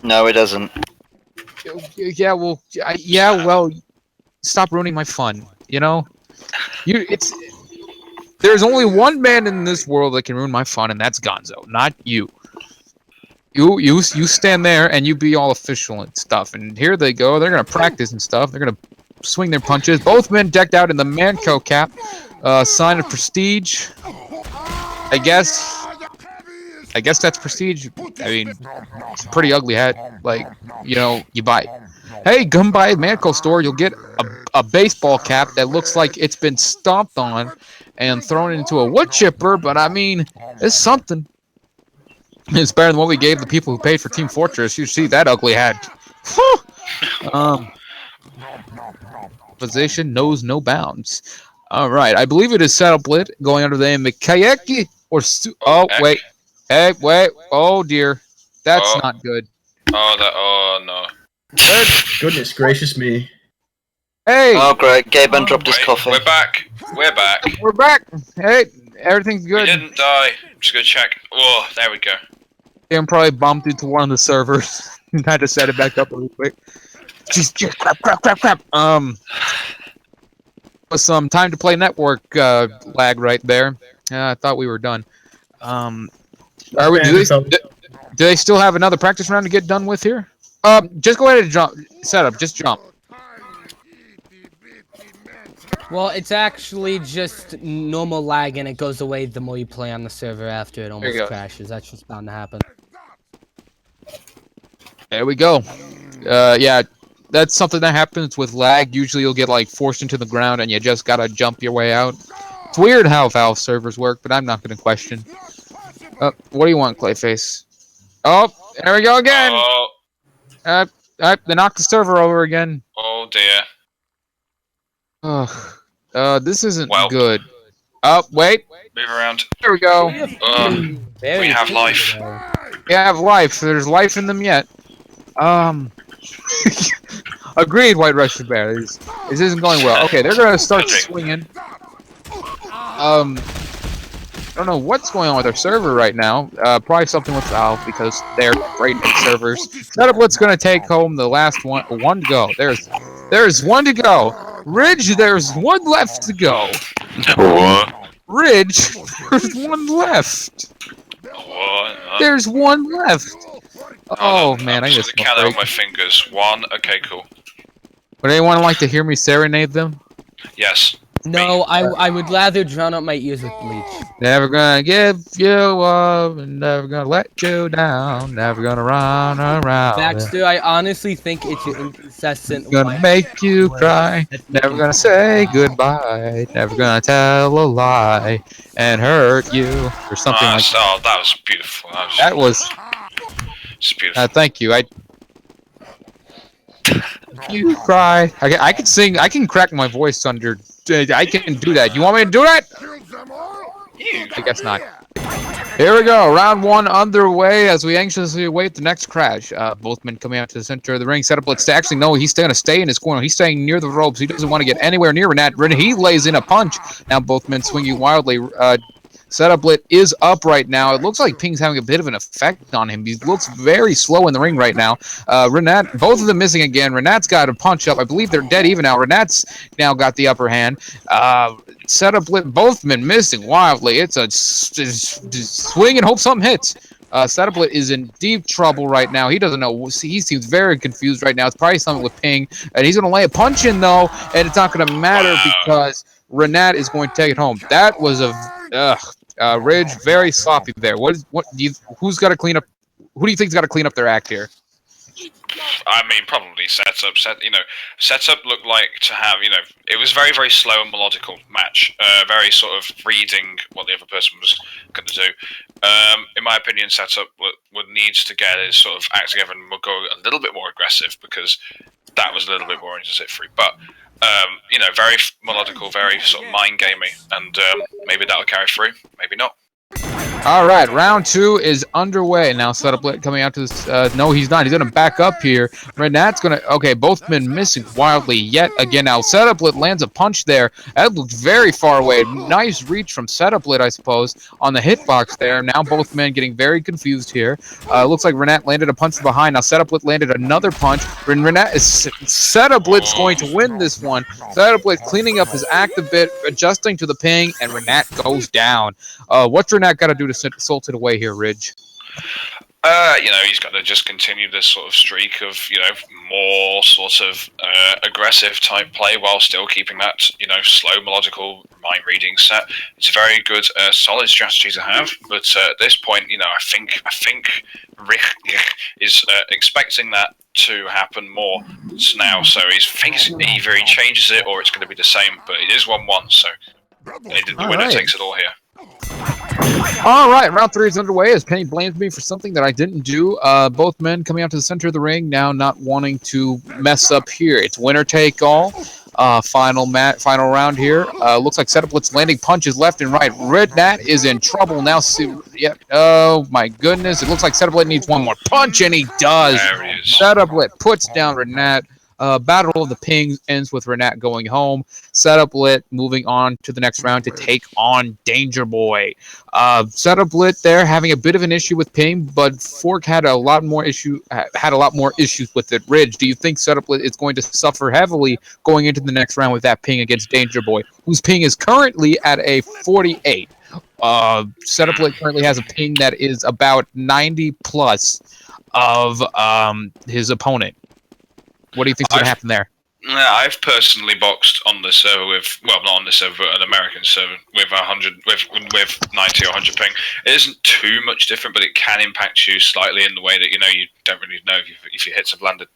No, it doesn't. Yeah. Well, stop ruining my fun. There's only one man in this world that can ruin my fun, and that's Gonzo, not you. You stand there and you be all official and stuff. And here they go. They're gonna practice and stuff. They're gonna swing their punches. Both men decked out in the Manco cap, sign of prestige. I guess that's prestige. I mean, it's a pretty ugly hat. You buy. Hey, come by a Manco store. You'll get a baseball cap that looks like it's been stomped on and thrown into a wood chipper. But I mean, it's something. It's better than what we gave the people who paid for Team Fortress. You see that ugly hat. Position knows no bounds. All right, I believe it is Setup Lit going under the name of Kayeki or wait. Hey, wait. Oh dear, that's not good. Oh no. Goodness gracious me. Hey. Oh great, Gaben dropped his coffee. We're back. We're back. Hey, everything's good. We didn't die. Just gonna check. Oh, there we go. Tim probably bumped into one of the servers and had to set it back up really quick. Just crap. Was some time to play network lag right there. I thought we were done. Do they still have another practice round to get done with here? Just go ahead and jump. Setup. Just jump. Well, it's actually just normal lag, and it goes away the more you play on the server after it almost crashes. That's just bound to happen. There we go. Yeah, that's something that happens with lag. Usually you'll get forced into the ground, and you just gotta jump your way out. It's weird how Valve servers work, but I'm not gonna question. What do you want, Clayface? Oh, there we go again! They knocked the server over again. Oh dear. This isn't good. Wait. Move around. There we go. We have life. We have life. There's life in them yet. Agreed, White Russian Bear. This isn't going well. Okay, they're gonna start swinging. I don't know what's going on with their server right now. Probably something with Valve because they're great at servers. Setup Blitz gonna take home the last one. One to go. There's one to go. Ridge, there's one left to go. Ridge, there's one left. There's one left. Oh man, I just count on my fingers. One. Okay, cool. Would anyone like to hear me serenade them? Yes. No, I would rather drown out my ears with bleach. Never gonna give you up, never gonna let you down, never gonna run around. Baxter, I honestly think it's your inconsistent. Gonna make you cry, never gonna say goodbye, never gonna tell a lie and hurt you, or something like that. Oh, that was beautiful. That was. It's beautiful. Thank you. You cry. I can sing. I can crack my voice under. I can do that. You want me to do that? I guess not. Here we go. Round 1 underway as we anxiously await the next crash. Both men coming out to the center of the ring. Setup. Let's actually no. He's going to stay in his corner. He's staying near the ropes. He doesn't want to get anywhere near Renat. He lays in a punch. Now both men swinging wildly. Setup Lit is up right now. It looks like Ping's having a bit of an effect on him. He looks very slow in the ring right now. Renat, both of them missing again. Renat's got a punch up. I believe they're dead even now. Renat's now got the upper hand. Setup Lit, both men missing wildly. It's a swing and hope something hits. Setup Lit is in deep trouble right now. He doesn't know. He seems very confused right now. It's probably something with Ping. And he's going to lay a punch in, though, and it's not going to matter because Renat is going to take it home. That was a... Ridge, very sloppy there. Who's got to clean up? Who do you think's got to clean up their act here? I mean, probably Setup. Setup looked like to have, it was very, very slow and melodical match. Very sort of reading what the other person was going to do. In my opinion, Setup would needs to get his sort of act together and would go a little bit more aggressive because that was a little bit boring to sit through. But very melodical, very sort of mind gaming, and maybe that'll carry through, maybe not. All right, round 2 is underway. Now Setup Lit coming out to this. No, he's not. He's going to back up here. Renat's going to... Okay, both men missing wildly yet again. Now Setup Lit lands a punch there. That looked very far away. Nice reach from Setup Lit, I suppose, on the hitbox there. Now both men getting very confused here. Looks like Renat landed a punch from behind. Now Setup Lit landed another punch. Setup Lit's going to win this one. Setup Lit cleaning up his act a bit, adjusting to the ping, and Renat goes down. What's Renat got to do to salt it away here, Ridge? He's got to just continue this sort of streak of, more sort of aggressive type play while still keeping that, slow melodical mind reading set. It's a very good, solid strategy to have. But at this point, I think Rick is expecting that to happen more now. So he's thinking either he changes it or it's going to be the same. But it is 1-1, so the winner takes it all here. All right, round 3 is underway as Penny blames me for something that I didn't do. Both men coming out to the center of the ring now, not wanting to mess up here. It's winner take all. Final round here. Looks like Setup Lit's landing punches left and right. Renat is in trouble now. Oh my goodness! It looks like Setup Lit needs one more punch, and he does. Setup Lit puts down Renat. Battle of the Pings ends with Renat going home. Setup Lit moving on to the next round to take on Danger Boy. Setup Lit there having a bit of an issue with Ping, but Fork had a lot more issues with it. Ridge, do you think Setup Lit is going to suffer heavily going into the next round with that Ping against Danger Boy, whose Ping is currently at a 48? Setup Lit currently has a Ping that is about 90 plus of his opponent. What do you think's going to happen there? I've personally boxed on the server not on the server, but an American server with 100, with 90 or 100 ping. It isn't too much different, but it can impact you slightly in the way that you don't really know if your hits have landed.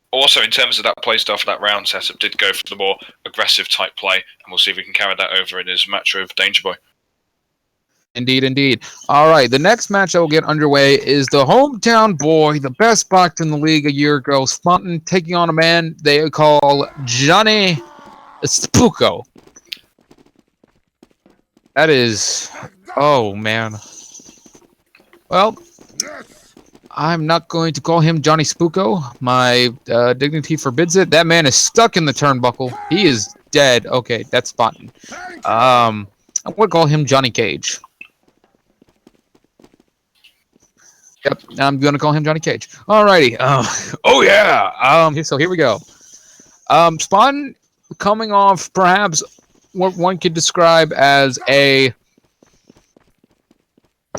Also, in terms of that play style for that round, Setup did go for the more aggressive type play, and we'll see if we can carry that over in his match with Danger Boy. Indeed, indeed. All right, the next match that will get underway is the hometown boy, the best boxer in the league a year ago, Spotton, taking on a man they call Johnny Spuko. That is... Oh, man. Well, I'm not going to call him Johnny Spuko. My dignity forbids it. That man is stuck in the turnbuckle. He is dead. Okay, that's Spotton. I'm going to call him Johnny Cage. Yep, I'm going to call him Johnny Cage. Alrighty. Oh, yeah. So here we go. Spotton coming off perhaps what one could describe as a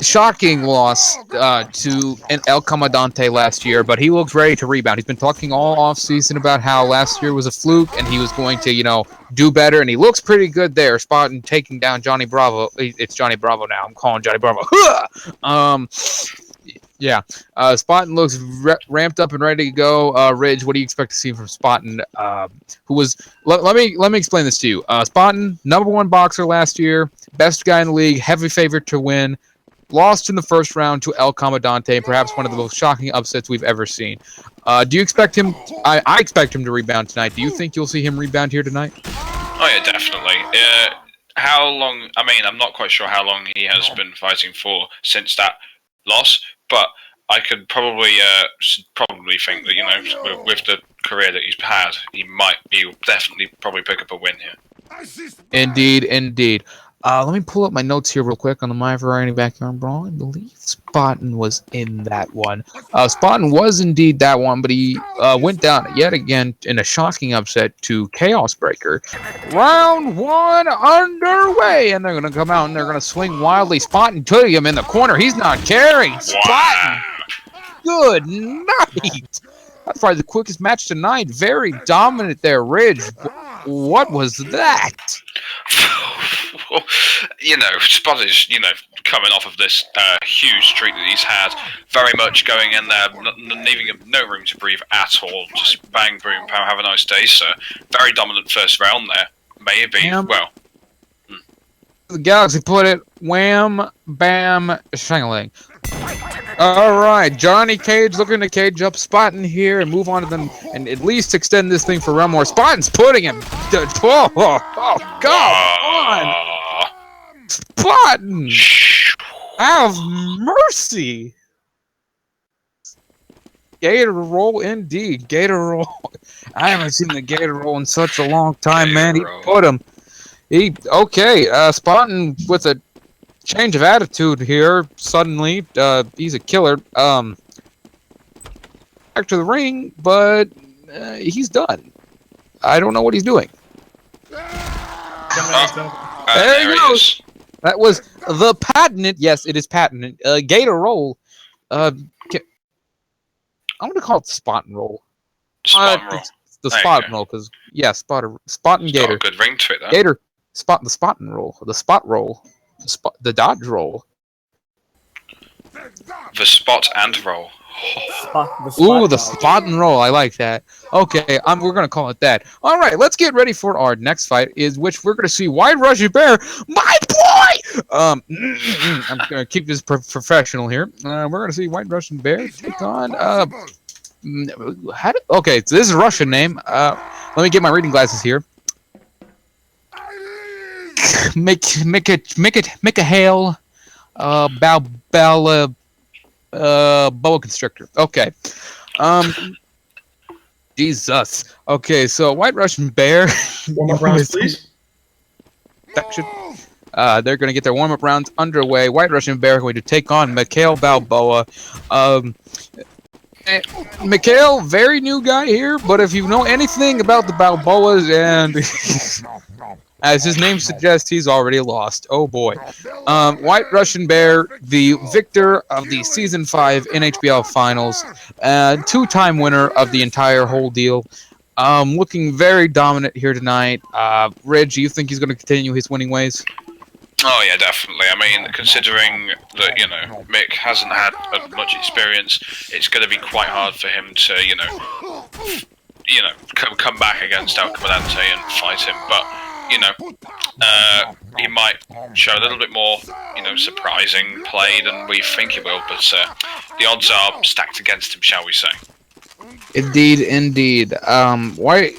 shocking loss to an El Comandante last year, but he looks ready to rebound. He's been talking all offseason about how last year was a fluke and he was going to, do better, and he looks pretty good there. Spotton taking down Johnny Bravo. It's Johnny Bravo now. I'm calling Johnny Bravo. Yeah. Spotton looks ramped up and ready to go. Ridge, what do you expect to see from Spotton? Who was? Let me explain this to you. Spotton, #1 boxer last year, best guy in the league, heavy favorite to win. Lost in the first round to El Comandante, perhaps one of the most shocking upsets we've ever seen. Do you expect him? I expect him to rebound tonight. Do you think you'll see him rebound here tonight? Oh yeah, definitely. How long? I mean, I'm not quite sure how long he has been fighting for since that loss, but I could probably think that with the career that he's had, he'll definitely probably pick up a win here. Indeed. Let me pull up my notes here real quick on the My Variety Backyard Brawl. I believe Spotton was in that one. Spotton was indeed that one, but he went down yet again in a shocking upset to Chaos Breaker. Round 1 underway, and they're going to come out and they're going to swing wildly. Spotton took him in the corner. He's not carrying. Spotton, good night. That's probably the quickest match tonight. Very dominant there, Ridge. What was that? Spot is, coming off of this huge streak that he's had, very much going in there, leaving him no room to breathe at all. Just bang, boom, pow, have a nice day, sir. Very dominant first round there. Maybe, The Galaxy put it, wham, bam, shangling. All right, Johnny Cage looking to cage up Spotton here and move on to them and at least extend this thing for one more. Spotton's putting him. Oh, come on. Spotton. Have mercy. Gator roll indeed. Gator roll. I haven't seen the Gator roll in such a long time, man. He put him. Spotton with a change of attitude here. Suddenly, he's a killer. Back to the ring, but he's done. I don't know what he's doing. There he goes. That was the patented. Yes, it is patented. Gator roll. I'm gonna call it Spotton roll. Spotton roll. The Spotton roll, because Spotton Gator. Got a good ring to it, though. Gator. The Spotton roll. The spot roll. The dodge roll. The spot and roll. The spot and roll. I like that. Okay, we're gonna call it that. All right, let's get ready for our next fight, which we're gonna see White Russian Bear, my boy. I'm gonna keep this professional here. We're gonna see White Russian Bear take on. Okay, so this is a Russian name. Let me get my reading glasses here. Mikhail boa constrictor. Okay. Jesus. Okay, so White Russian Bear. Warm-up rounds, please. They're going to get their warm-up rounds underway. White Russian Bear going to take on Mikhail Balboa. Mikhail, very new guy here, but if you know anything about the Balboas, and as his name suggests, he's already lost. Oh boy. White Russian Bear, the victor of the Season 5 NHBL Finals, two-time winner of the entire whole deal. Looking very dominant here tonight. Ridge, do you think he's going to continue his winning ways? Oh yeah, definitely. I mean, considering that Mick hasn't had much experience, it's going to be quite hard for him to come back against El Comandante and fight him. But he might show a little bit more surprising play than we think he will. But the odds are stacked against him, shall we say? Indeed. White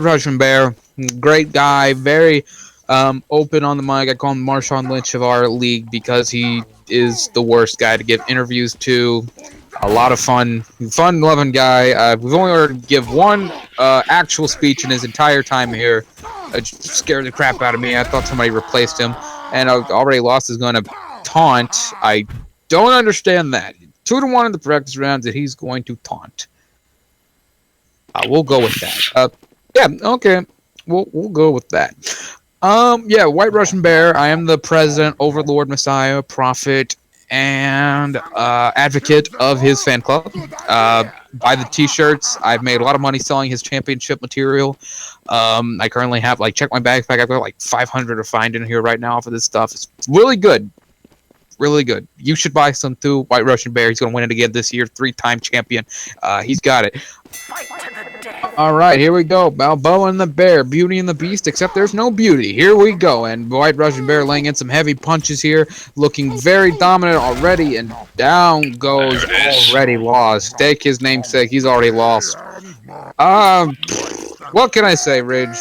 Russian Bear, great guy, very open on the mic. I call him Marshawn Lynch of our league because he is the worst guy to give interviews to. A lot of fun-loving guy. We've only heard him give one actual speech in his entire time here. It scared the crap out of me. I thought somebody replaced him, and I already lost is going to taunt. I don't understand that. 2-1 in the practice rounds that he's going to taunt. We'll go with that. Yeah, okay. We'll go with that. Yeah, White Russian Bear. I am the president, overlord, messiah, prophet, and advocate of his fan club. Buy the t-shirts. I've made a lot of money selling his championship material. I currently have, like, check my backpack. I've got like 500 to find in here right now for this stuff. It's really good. Really good. You should buy some too. White Russian Bear. He's going to win it again this year. 3-time champion. He's got it. All right, here we go. Balboa and the Bear. Beauty and the Beast, except there's no beauty. Here we go. And White Russian Bear laying in some heavy punches here. Looking very dominant already. And down goes already lost. Take his namesake. He's already lost. What can I say, Ridge?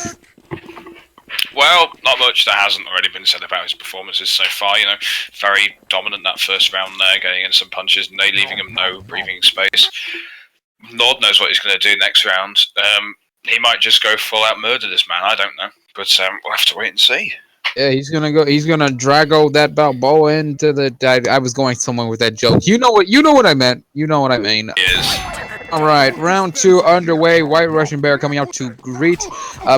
Well, not much that hasn't already been said about his performances so far. You know, very dominant that first round there, getting in some punches, and leaving him no breathing space. Lord knows what he's going to do next round. He might just go full out murder this man. I don't know, but we'll have to wait and see. Yeah, he's gonna drag that Balboa into the. I was going somewhere with that joke. You know what I meant. You know what I mean. Yes. All right, round 2 underway. White Russian Bear coming out to greet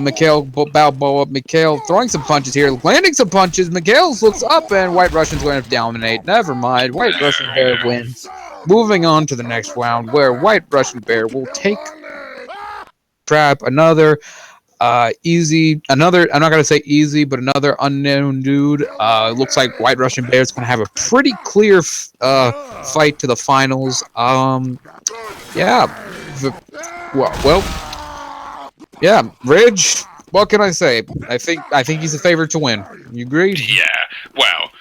Mikhail Balboa. Mikhail throwing some punches here, landing some punches. Mikhail looks up, and White Russian's going to dominate. Never mind. White Russian Bear wins. Moving on to the next round, where White Russian Bear will take trap another easy. I'm not gonna say easy, but another unknown dude. Looks like White Russian Bear is gonna have a pretty clear fight to the finals. Yeah. Yeah, Ridge. What can I say? I think he's a favorite to win. You agree? Yeah. Well,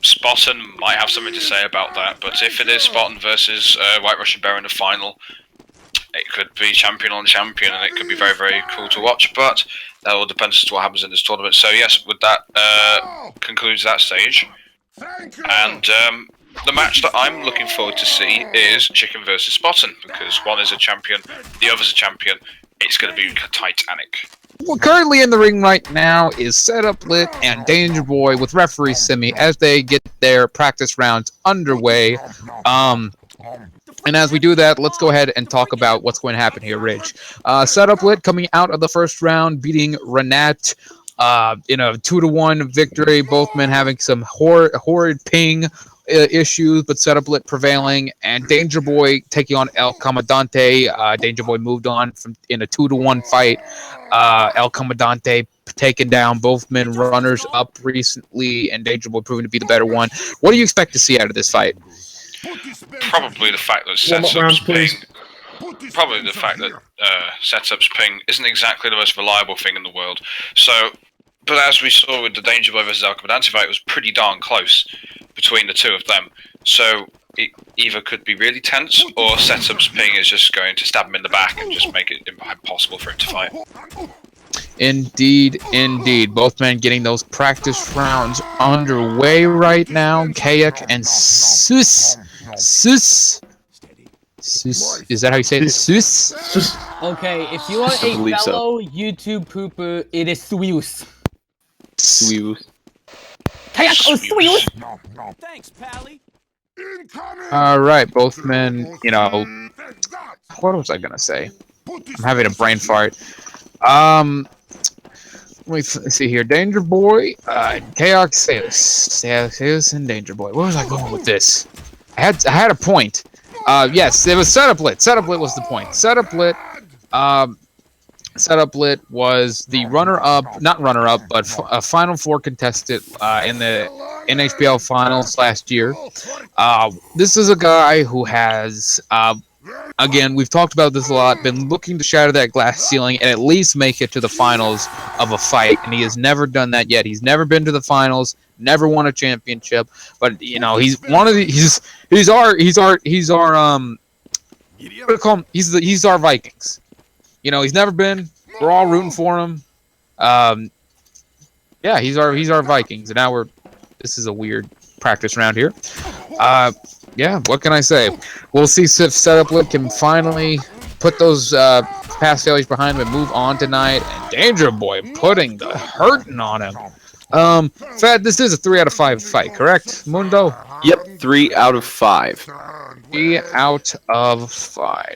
Spotton might have something to say about that, but if it is Spotton versus White Russian Bear in the final, it could be champion on champion, and it could be very, very cool to watch. But that all depends as to what happens in this tournament. So yes, with that concludes that stage. And the match that I'm looking forward to see is Chicken versus Spotton, because one is a champion, the other's a champion. It's going to be Titanic. Well, currently in the ring right now is Setup Lit and Danger Boy with referee Simi as they get their practice rounds underway. And as we do that, let's go ahead and talk about what's going to happen here, Ridge. Setup Lit coming out of the first round, beating Renat in a 2-1 victory. Both men having some horrid ping issues, but Setup Lit prevailing, and Danger Boy taking on El Comandante. Danger Boy moved on in a 2-1 fight. El Comandante taken down, both men runners up recently, and Danger Boy proving to be the better one. What do you expect to see out of this fight? Probably the fact that Setup's ping isn't exactly the most reliable thing in the world. So, but as we saw with the Danger Boy versus El Comandante fight, it was pretty darn close between the two of them. So it either could be really tense, or Setup's ping is just going to stab him in the back and just make it impossible for him to fight. Indeed, indeed. Both men getting those practice rounds underway right now. Kayak and Sus. Is that how you say it? Sus? Okay, if you are a fellow YouTube pooper, it is Swius. Kayak or Swius? Thanks, Pally. Alright, both men, you know. What was I gonna say? I'm having a brain fart. Let me see here. Danger Boy, Chaos Seus, and Danger Boy. Where was I going with this? I had a point. Yes, it was Setup Lit. Setup Lit was the point. Setup Lit was the runner-up, not runner-up, but a Final Four contestant in the NHBL Finals last year. This is a guy who has, again, we've talked about this a lot, been looking to shatter that glass ceiling and at least make it to the finals of a fight, and he has never done that yet. He's never been to the finals, never won a championship, but you know, he's one of the he's our he's our Vikings. You know, he's never been. We're all rooting for him. Yeah, he's our Vikings, and now this is a weird practice round here. Yeah, what can I say? We'll see if Setup Lit can finally put those past failures behind him and move on tonight. And Danger Boy putting the hurting on him. Fad, this is a 3 out of 5 fight, correct, Mundo? Yep, 3 out of 5. 3 out of 5.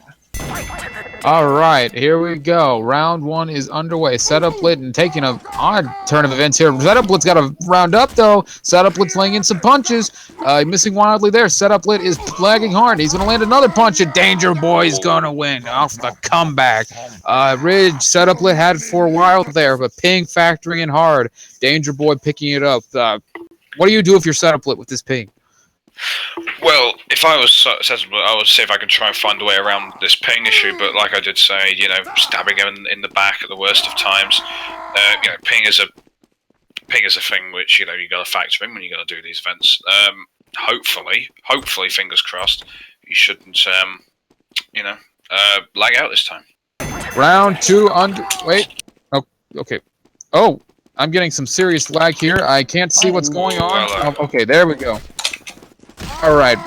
All right, here we go. Round 1 is underway. Setup Lit and taking a odd turn of events here. Setup Lit's got a round up though. Setup Lit's laying in some punches. Missing wildly there. Setup Lit is lagging hard. He's gonna land another punch, and Danger Boy's gonna win off the comeback. Ridge Setup Lit had for a while there, but ping factoring in hard. Danger Boy picking it up. What do you do if you're Setup Lit with this ping? Well, if I was sensible, I would see if I could try and find a way around this ping issue. But like I did say, stabbing him in the back at the worst of times. Ping is a thing which you got to factor in when you got to do these events. Hopefully, fingers crossed, you shouldn't lag out this time. Round 2 wait. Oh, okay. Oh, I'm getting some serious lag here. I can't see what's going on. Okay, there we go. All right,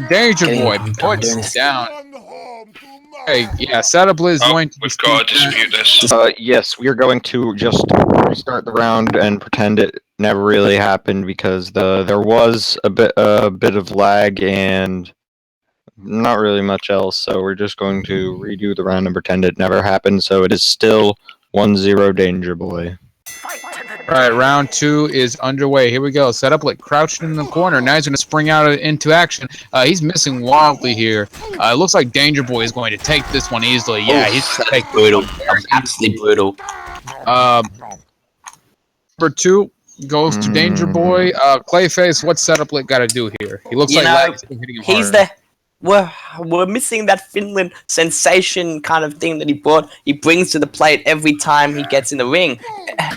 Danger Boy puts down. Hey, yeah, Setup Lit is going to. We've got to dispute this. Yes, we are going to just restart the round and pretend it never really happened because there was a bit of lag and not really much else. So we're just going to redo the round and pretend it never happened. So it is still 1-0 Danger Boy. All right, round 2 is underway. Here we go. Setup Lit crouched in the corner. Now he's going to spring out into action. He's missing wildly here. It looks like Danger Boy is going to take this one easily. Yeah, he's brutal. Absolutely brutal. Number 2 goes to Danger Boy. Clayface, what's Setup Lit got to do here? He looks like he's hitting him harder. We're missing that Finland sensation kind of thing that he brings to the plate every time he gets in the ring.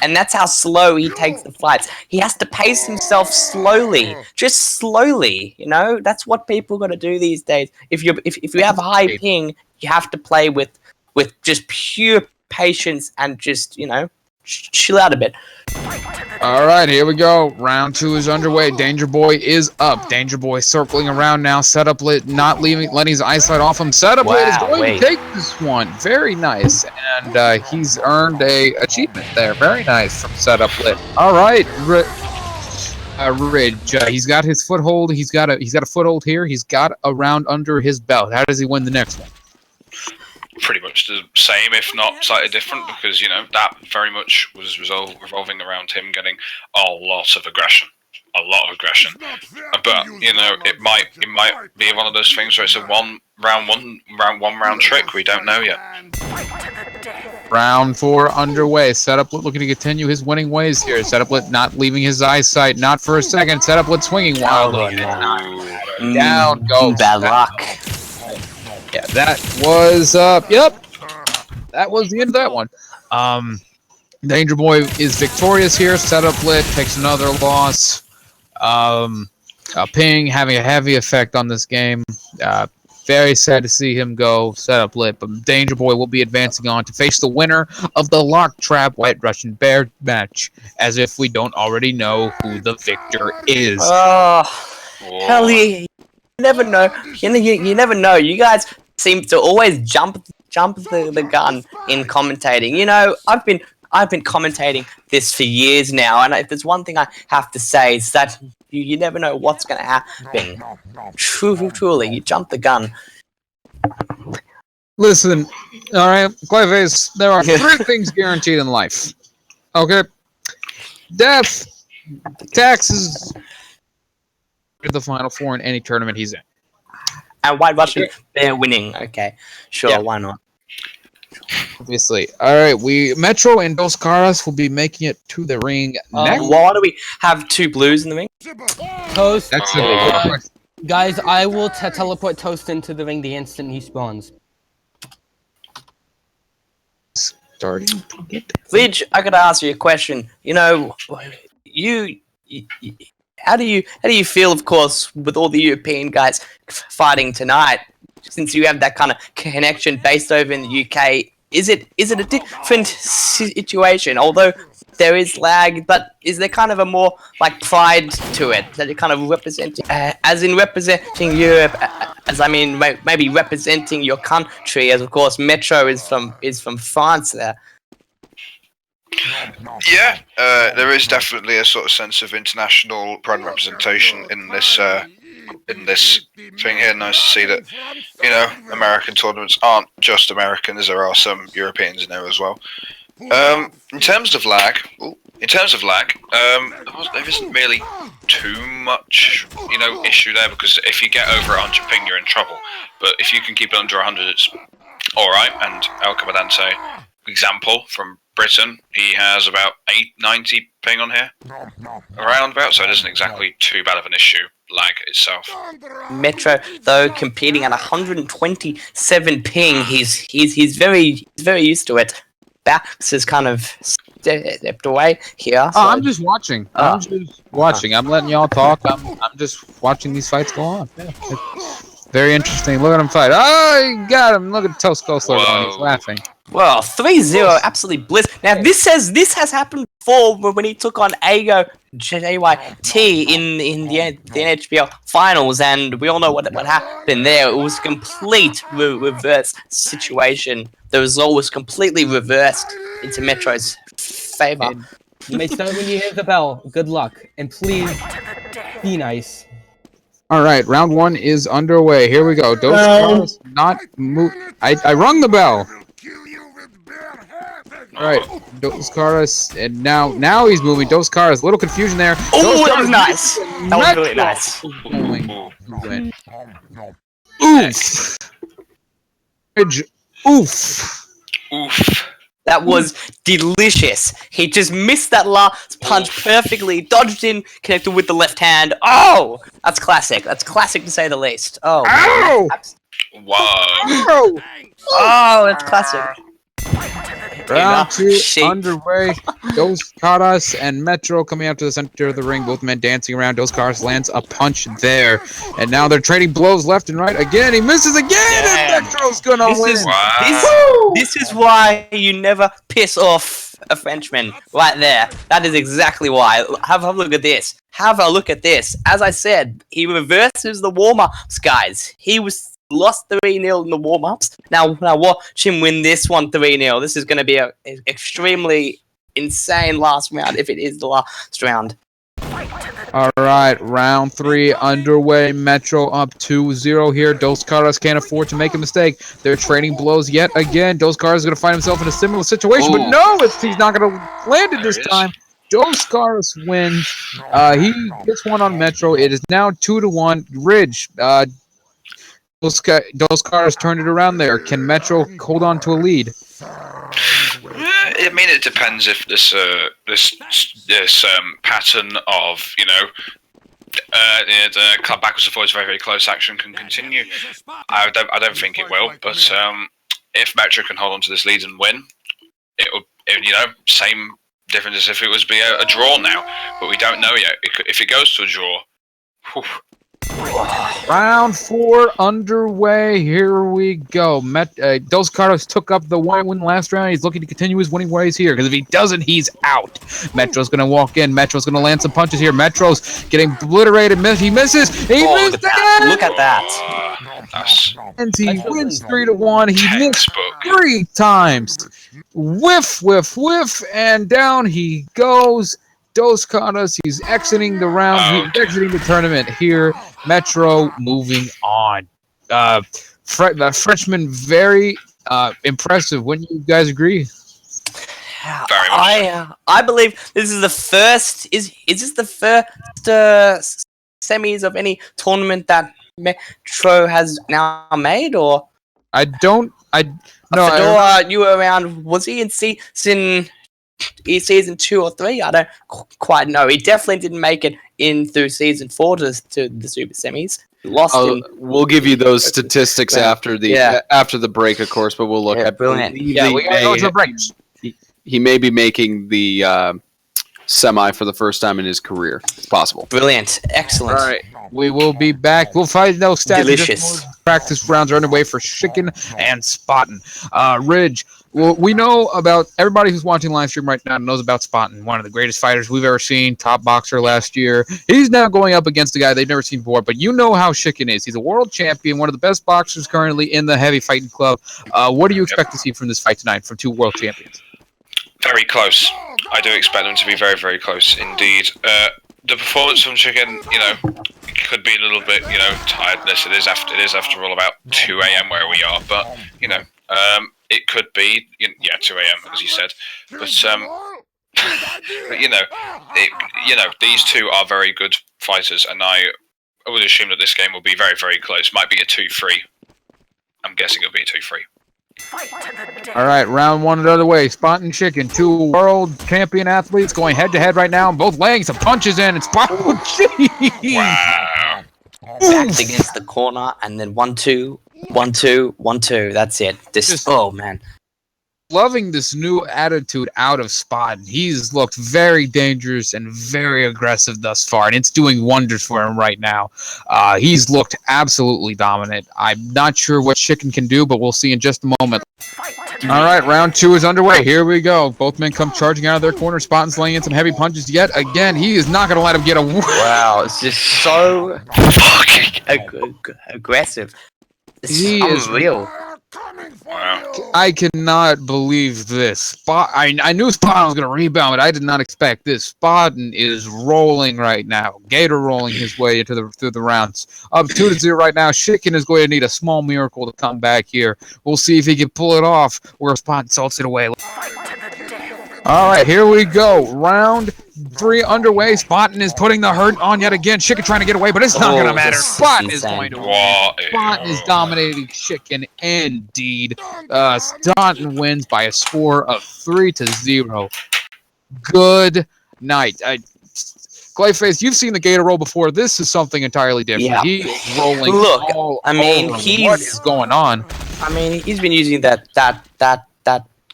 And that's how slow he takes the fights. He has to pace himself slowly. Just slowly, That's what people got to do these days. If you have a high ping, you have to play with just pure patience and just, chill out a bit. All right, here we go. Round 2 is underway. Danger Boy is up. Danger Boy circling around now. Setup Lit not letting his eyesight off him. Setup Lit is going to take this one. Very nice. And he's earned a achievement there. Very nice from Setup Lit. All right, Ridge. He's got his foothold. He's got a foothold here. He's got a round under his belt. How does he win the next one? Pretty much the same, if not slightly different, because that very much was revolving around him getting a lot of aggression. But it might be one of those things where it's a one round trick. We don't know yet. Round 4 underway. Setup Lit looking to continue his winning ways here. Setup Lit not leaving his eyesight, not for a second. Setup Lit swinging wildly. Down goes. Bad luck. Yeah, that was yep. That was the end of that one. Danger Boy is victorious here. Setup Lit takes another loss. Ping having a heavy effect on this game. Very sad to see him go. Setup Lit, but Danger Boy will be advancing on to face the winner of the Locktrap White Russian Bear match, as if we don't already know who the victor is. Hell, you never know. You never know. You guys seem to always jump the gun in commentating. I've been commentating this for years now, and if there's one thing I have to say, is that you never know what's going to happen. Truly, you jump the gun. Listen, all right, Clayface, there are 3 things guaranteed in life. Okay? Death, taxes, the Final 4 in any tournament he's in. And White Russian, they're winning. Okay, sure, yeah. Why not? Obviously. All right, Metro and Dos Caras will be making it to the ring next. Why do we have 2 blues in the ring? Toast. Guys, I will teleport Toast into the ring the instant he spawns. Starting to get... Lidge, I gotta ask you a question. How do you feel, of course, with all the European guys fighting tonight? Since you have that kind of connection based over in the UK, is it a different situation? Although there is lag, but is there kind of a more pride to it that you're kind of representing, as in representing Europe, as I mean maybe representing your country, as of course Metro is from France there. Yeah, there is definitely a sort of sense of international pride and representation in this in this thing here. Nice to see that, you know, American tournaments aren't just American, as there are some Europeans in there as well. In terms of lag, there isn't really too much, you know, issue there, because if you get over 100 ping, you're in trouble. But if you can keep it under 100, it's all right. And El Comandante, example from Britain, he has about 890 ping on here, around about, so it isn't exactly too bad of an issue, lag itself. Metro, though, competing at 127 ping, he's very used to it. Bax is kind of stepped away here. Oh, I'm just watching. I'm letting y'all talk. I'm just watching these fights go on. Yeah. It's very interesting. Look at him fight. Oh, he got him. Look at Tosco going. He's laughing. Well, 3-0, absolutely bliss. Now this has happened before when he took on Ago JYT in the NHBL finals, and we all know what happened there. It was a complete reverse situation. The result was completely reversed into Metro's favor. You may start when you hear the bell. Good luck, and please be nice. All right, round 1 is underway. Here we go. Dos Caras not move. I rung the bell. All right, Dos Caras, and now he's moving. Dos Caras, a little confusion there. Oh, that was nice. That was really nice. Oof. That was delicious. He just missed that last punch perfectly, dodged in, connected with the left hand. Oh, that's classic. That's classic to say the least. Oh. Ow! Wow. Oh, that's classic. Round 2 underway. Dos Caras and Metro coming out to the center of the ring. Both men dancing around. Dos Caras lands a punch there. And now they're trading blows left and right. Again, he misses again, and Metro's gonna win. This is why you never piss off a Frenchman. Right there. That is exactly why. Have a look at this. Have a look at this. As I said, he reverses the warm-ups, guys. He lost 3-0 in the warm-ups. Now watch him win this one 3-0. This is going to be an extremely insane last round, if it is the last round. All right, round 3 underway. Metro up 2-0 here. Dos Caras can't afford to make a mistake. They're trading blows yet again. Dos Caras is going to find himself in a similar situation, but no, he's not going to land it this time. Dos Caras wins. He gets one on Metro. It is now 2-1. Ridge, Dos Caras turned it around there. Can Metro hold on to a lead? I mean, it depends if this pattern of, you know, the club backwards and forwards, very, very close action can continue. I don't think it will, but if Metro can hold on to this lead and win, you know, same difference as if it was a draw now, but we don't know yet. If it goes to a draw, whew. Round 4 underway. Here we go. Dos Caras took up the win last round. He's looking to continue his winning ways here, because if he doesn't, he's out. Metro's going to walk in. Metro's going to land some punches here. Metro's getting obliterated. He misses. He missed again. Look at that. And he wins 3-1. He missed 3 times. Whiff, whiff, whiff, and down he goes. Dos Caras, he's exiting the round. He's exiting the tournament here. Metro moving on. The Frenchman, very impressive. Wouldn't you guys agree? I believe this is the first. Is this the first semis of any tournament that Metro has now made, or? No. Fedora, you were around. Was he in season 2 or 3? I don't quite know. He definitely didn't make it in through season 4 to the super semis. Lost him. We'll give you those statistics after the break, of course. But we'll look at brilliant. Yeah, we gotta go to the break. He may be making the semi for the first time in his career. It's possible. Brilliant. Excellent. All right. We will be back. We'll find those stats. Delicious. Practice rounds are underway for Chicken and Spotton. Ridge, well, we know about everybody who's watching live stream right now knows about Spotton, one of the greatest fighters we've ever seen, top boxer last year. He's now going up against a guy they've never seen before, but you know how Chicken is. He's a world champion, one of the best boxers currently in the heavy fighting club. What do you expect to see from this fight tonight from 2 world champions? Very close. I do expect them to be very, very close indeed. the performance from Chicken, could be a little bit, tiredness. It is after all about 2 a.m. where we are, but it could be, 2 a.m. as you said, but these two are very good fighters, and I would assume that this game will be very, very close. Might be a 2-3. I'm guessing it'll be a 2-3. All right, round one another way. Spotton Chicken, two world champion athletes going head-to-head right now, and both laying some punches in, and Spotton... Wow. Backed against the corner, and then 1-2, 1-2, 1-2. That's it. Oh, man. Loving this new attitude out of Spotton. He's looked very dangerous and very aggressive thus far, and it's doing wonders for him right now. He's looked absolutely dominant. I'm not sure what Chicken can do, but we'll see in just a moment. All right, round two is underway. Here we go. Both men come charging out of their corner. Spotton's laying in some heavy punches yet again. He is not going to let him get a... Wow, it's just so aggressive. It's unreal. I cannot believe this. I knew Spotton was going to rebound, but I did not expect this. Spotton is rolling right now. Gator rolling his way into through the rounds. Up 2-0 right now. Chicken is going to need a small miracle to come back here. We'll see if he can pull it off where Spotton salts it away. All right, here we go. Round 3 underway. Spotton is putting the hurt on yet again. Chicken trying to get away, but it's not going to matter. Spotton is going to win. Spotton is dominating Chicken indeed. Spotton wins by a score of 3-0. Good night. Clayface, you've seen the Gator roll before. This is something entirely different. Yeah. He is rolling. Look, all I mean, over. What is going on? I mean, he's been using that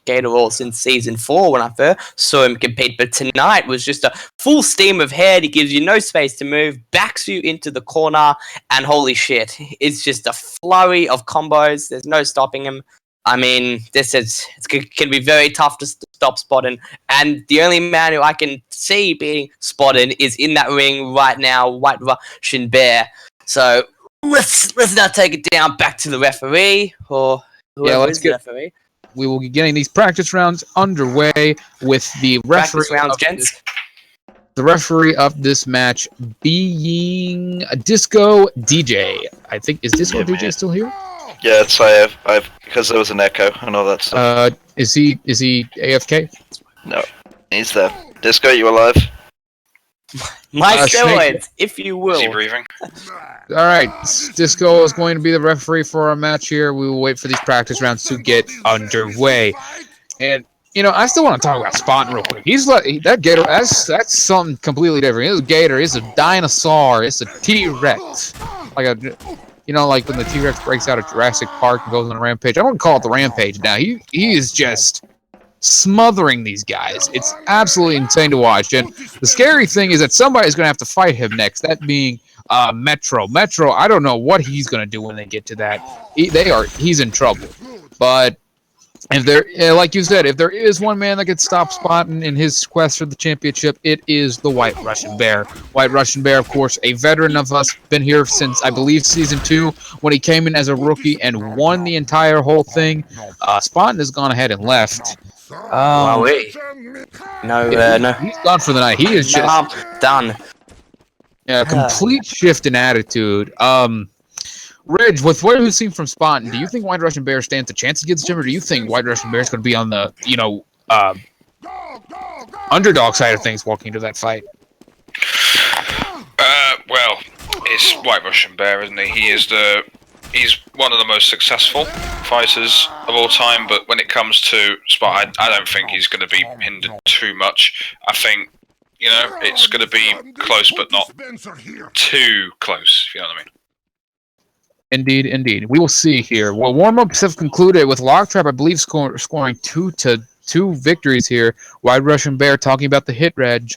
Gator roll since season 4 when I first saw him compete, but tonight was just a full steam of head. He gives you no space to move, backs you into the corner, and holy shit, it's just a flurry of combos. There's no stopping him. I mean, it's can be very tough to stop Spotton, and the only man who I can see beating Spotton is in that ring right now, White Russian Bear. So let's now take it down back to the referee, or whoever is the referee. We will be getting these practice rounds underway with the referee. Practice rounds, gents. The referee of this match being a Disco DJ. I think, is Disco DJ still here? Yes, I've because there was an echo and all that stuff. Is he AFK? No, he's there. Disco, you alive? My steroids, if you will. Is he breathing? All right, Disco is going to be the referee for our match here. We will wait for these practice rounds to get underway. And, I still want to talk about Spotton real quick. He's like, that Gator, that's something completely different. It's a Gator, it's a dinosaur, it's a T-Rex. Like like when the T-Rex breaks out of Jurassic Park and goes on a rampage. I wouldn't call it the rampage now. He is just smothering these guys. It's absolutely insane to watch. And the scary thing is that somebody's going to have to fight him next, that being Metro. Metro, I don't know what he's going to do when they get to that. He's in trouble. But if there, like you said, if there is one man that could stop Spotton in his quest for the championship, it is the White Russian Bear. White Russian Bear, of course, a veteran of us, been here since, I believe, Season 2, when he came in as a rookie and won the entire whole thing. Spotton has gone ahead and left. No, no. He's gone for the night. He is just done. Yeah, complete shift in attitude. Ridge, with what we've seen from Spotton, do you think White Russian Bear stands a chance against him, or do you think White Russian Bear is going to be on the underdog side of things walking into that fight? Well, it's White Russian Bear, isn't he? He's one of the most successful fighters of all time, but when it comes to Spot, I don't think he's going to be hindered too much. I think, it's going to be close, but not too close, if you know what I mean. Indeed. We will see here. Well, warm-ups have concluded with Locktrap, I believe, scoring 2-2 victories here. White Russian Bear talking about the hit reg,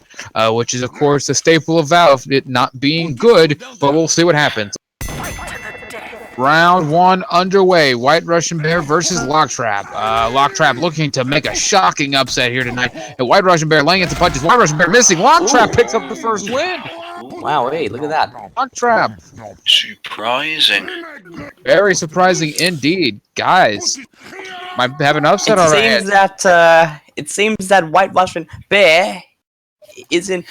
which is, of course, a staple of Valve, it not being good, but we'll see what happens. Round 1 underway. White Russian Bear versus Locktrap. Locktrap looking to make a shocking upset here tonight. And White Russian Bear laying into punches. White Russian Bear missing. Locktrap picks up the first win. Wow, hey, look at that. Locktrap. Surprising. Very surprising indeed. Guys, might have an upset on our hands. It seems that White Russian Bear isn't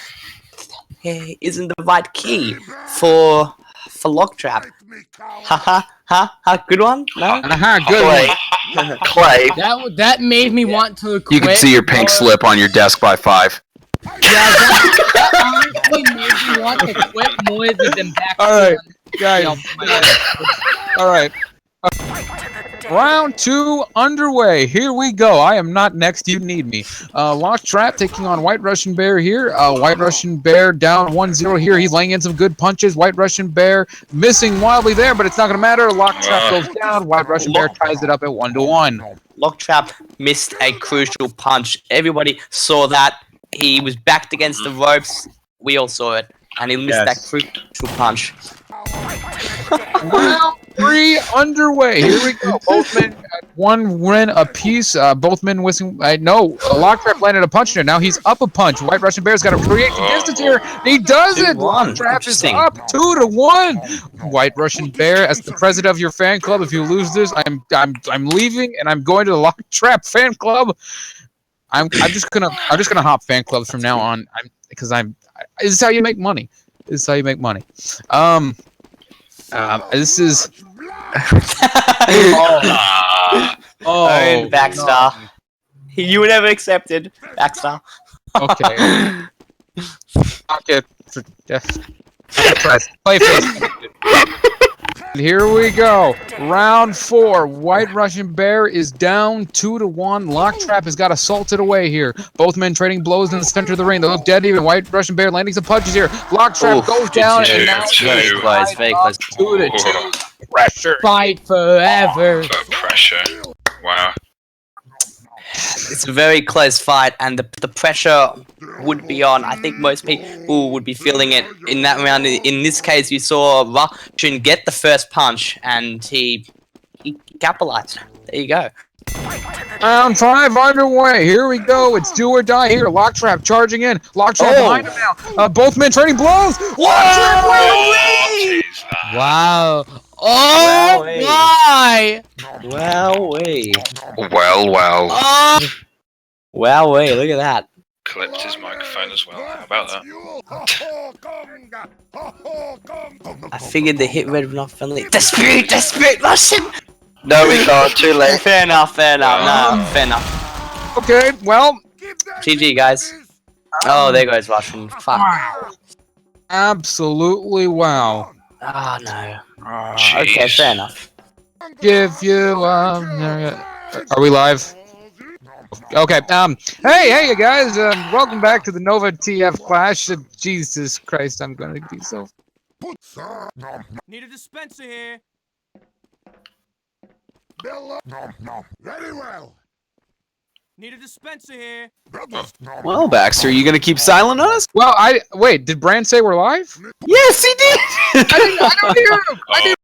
isn't the right key for Locktrap. Good one? No? Good one. Clay. That made me want to quit. You can see your pink slip on your desk by 5. Yeah, that honestly made me want to quit more than back. Alright, guys. Alright. Round 2 underway. Here we go. I am not next. You need me. Locktrap taking on White Russian Bear here. White Russian Bear down 1-0 here. He's laying in some good punches. White Russian Bear missing wildly there, but it's not going to matter. Locktrap goes down. White Russian Bear ties it up at 1-1. Locktrap missed a crucial punch. Everybody saw that. He was backed against the ropes. We all saw it. And he missed that crucial punch. Round 3 underway. Here we go. Both men got 1 win apiece. Both men whistling. Locktrap landed a punch there. Now he's up a punch. White Russian Bear's got to create the distance here. He does it. Locktrap is up 2-1. White Russian Bear, as the president of your fan club, if you lose this, I'm leaving and I'm going to the Locktrap fan club. I'm just gonna hop fan clubs from now on. This is how you make money. This is how you make money. This is. Backstar. You were never accepted. Backstar. Okay. Okay. Play face. Here we go. Round 4. White Russian Bear is down 2-1. Locktrap has got assaulted away here. Both men trading blows in the center of the ring. They look dead even. White Russian Bear landing some punches here. Locktrap goes down and now very close. 2-2. Pressure. Fight forever. Pressure. Wow. It's a very close fight, and the pressure would be on. I think most people would be feeling it in that round. In this case, you saw Russian get the first punch, and he capitalized. There you go. Round 5 underway. Here we go. It's do or die here. Locktrap charging in. Locktrap behind him now. Both men trading blows. Locktrap wins! Wow. Oh my! Well. Well, look at that. Clipped his microphone as well. How about that? I figured the hit rate would not friendly. Desperate Russian! No, we can't. Too late. Fair enough. Fair enough. Okay, well. GG, guys. Oh, there goes Russian. Fuck. Absolutely wow. Oh, no. Okay, fair enough. Give you, are we live? Okay, hey, you guys, welcome back to the Nova TF Clash. Jesus Christ, I'm gonna be so... Need a dispenser here. Very well. Need a dispenser here. Well, Baxter, are you going to keep silent on us? Well, wait, did Brand say we're live? Yes, he did! I don't hear him!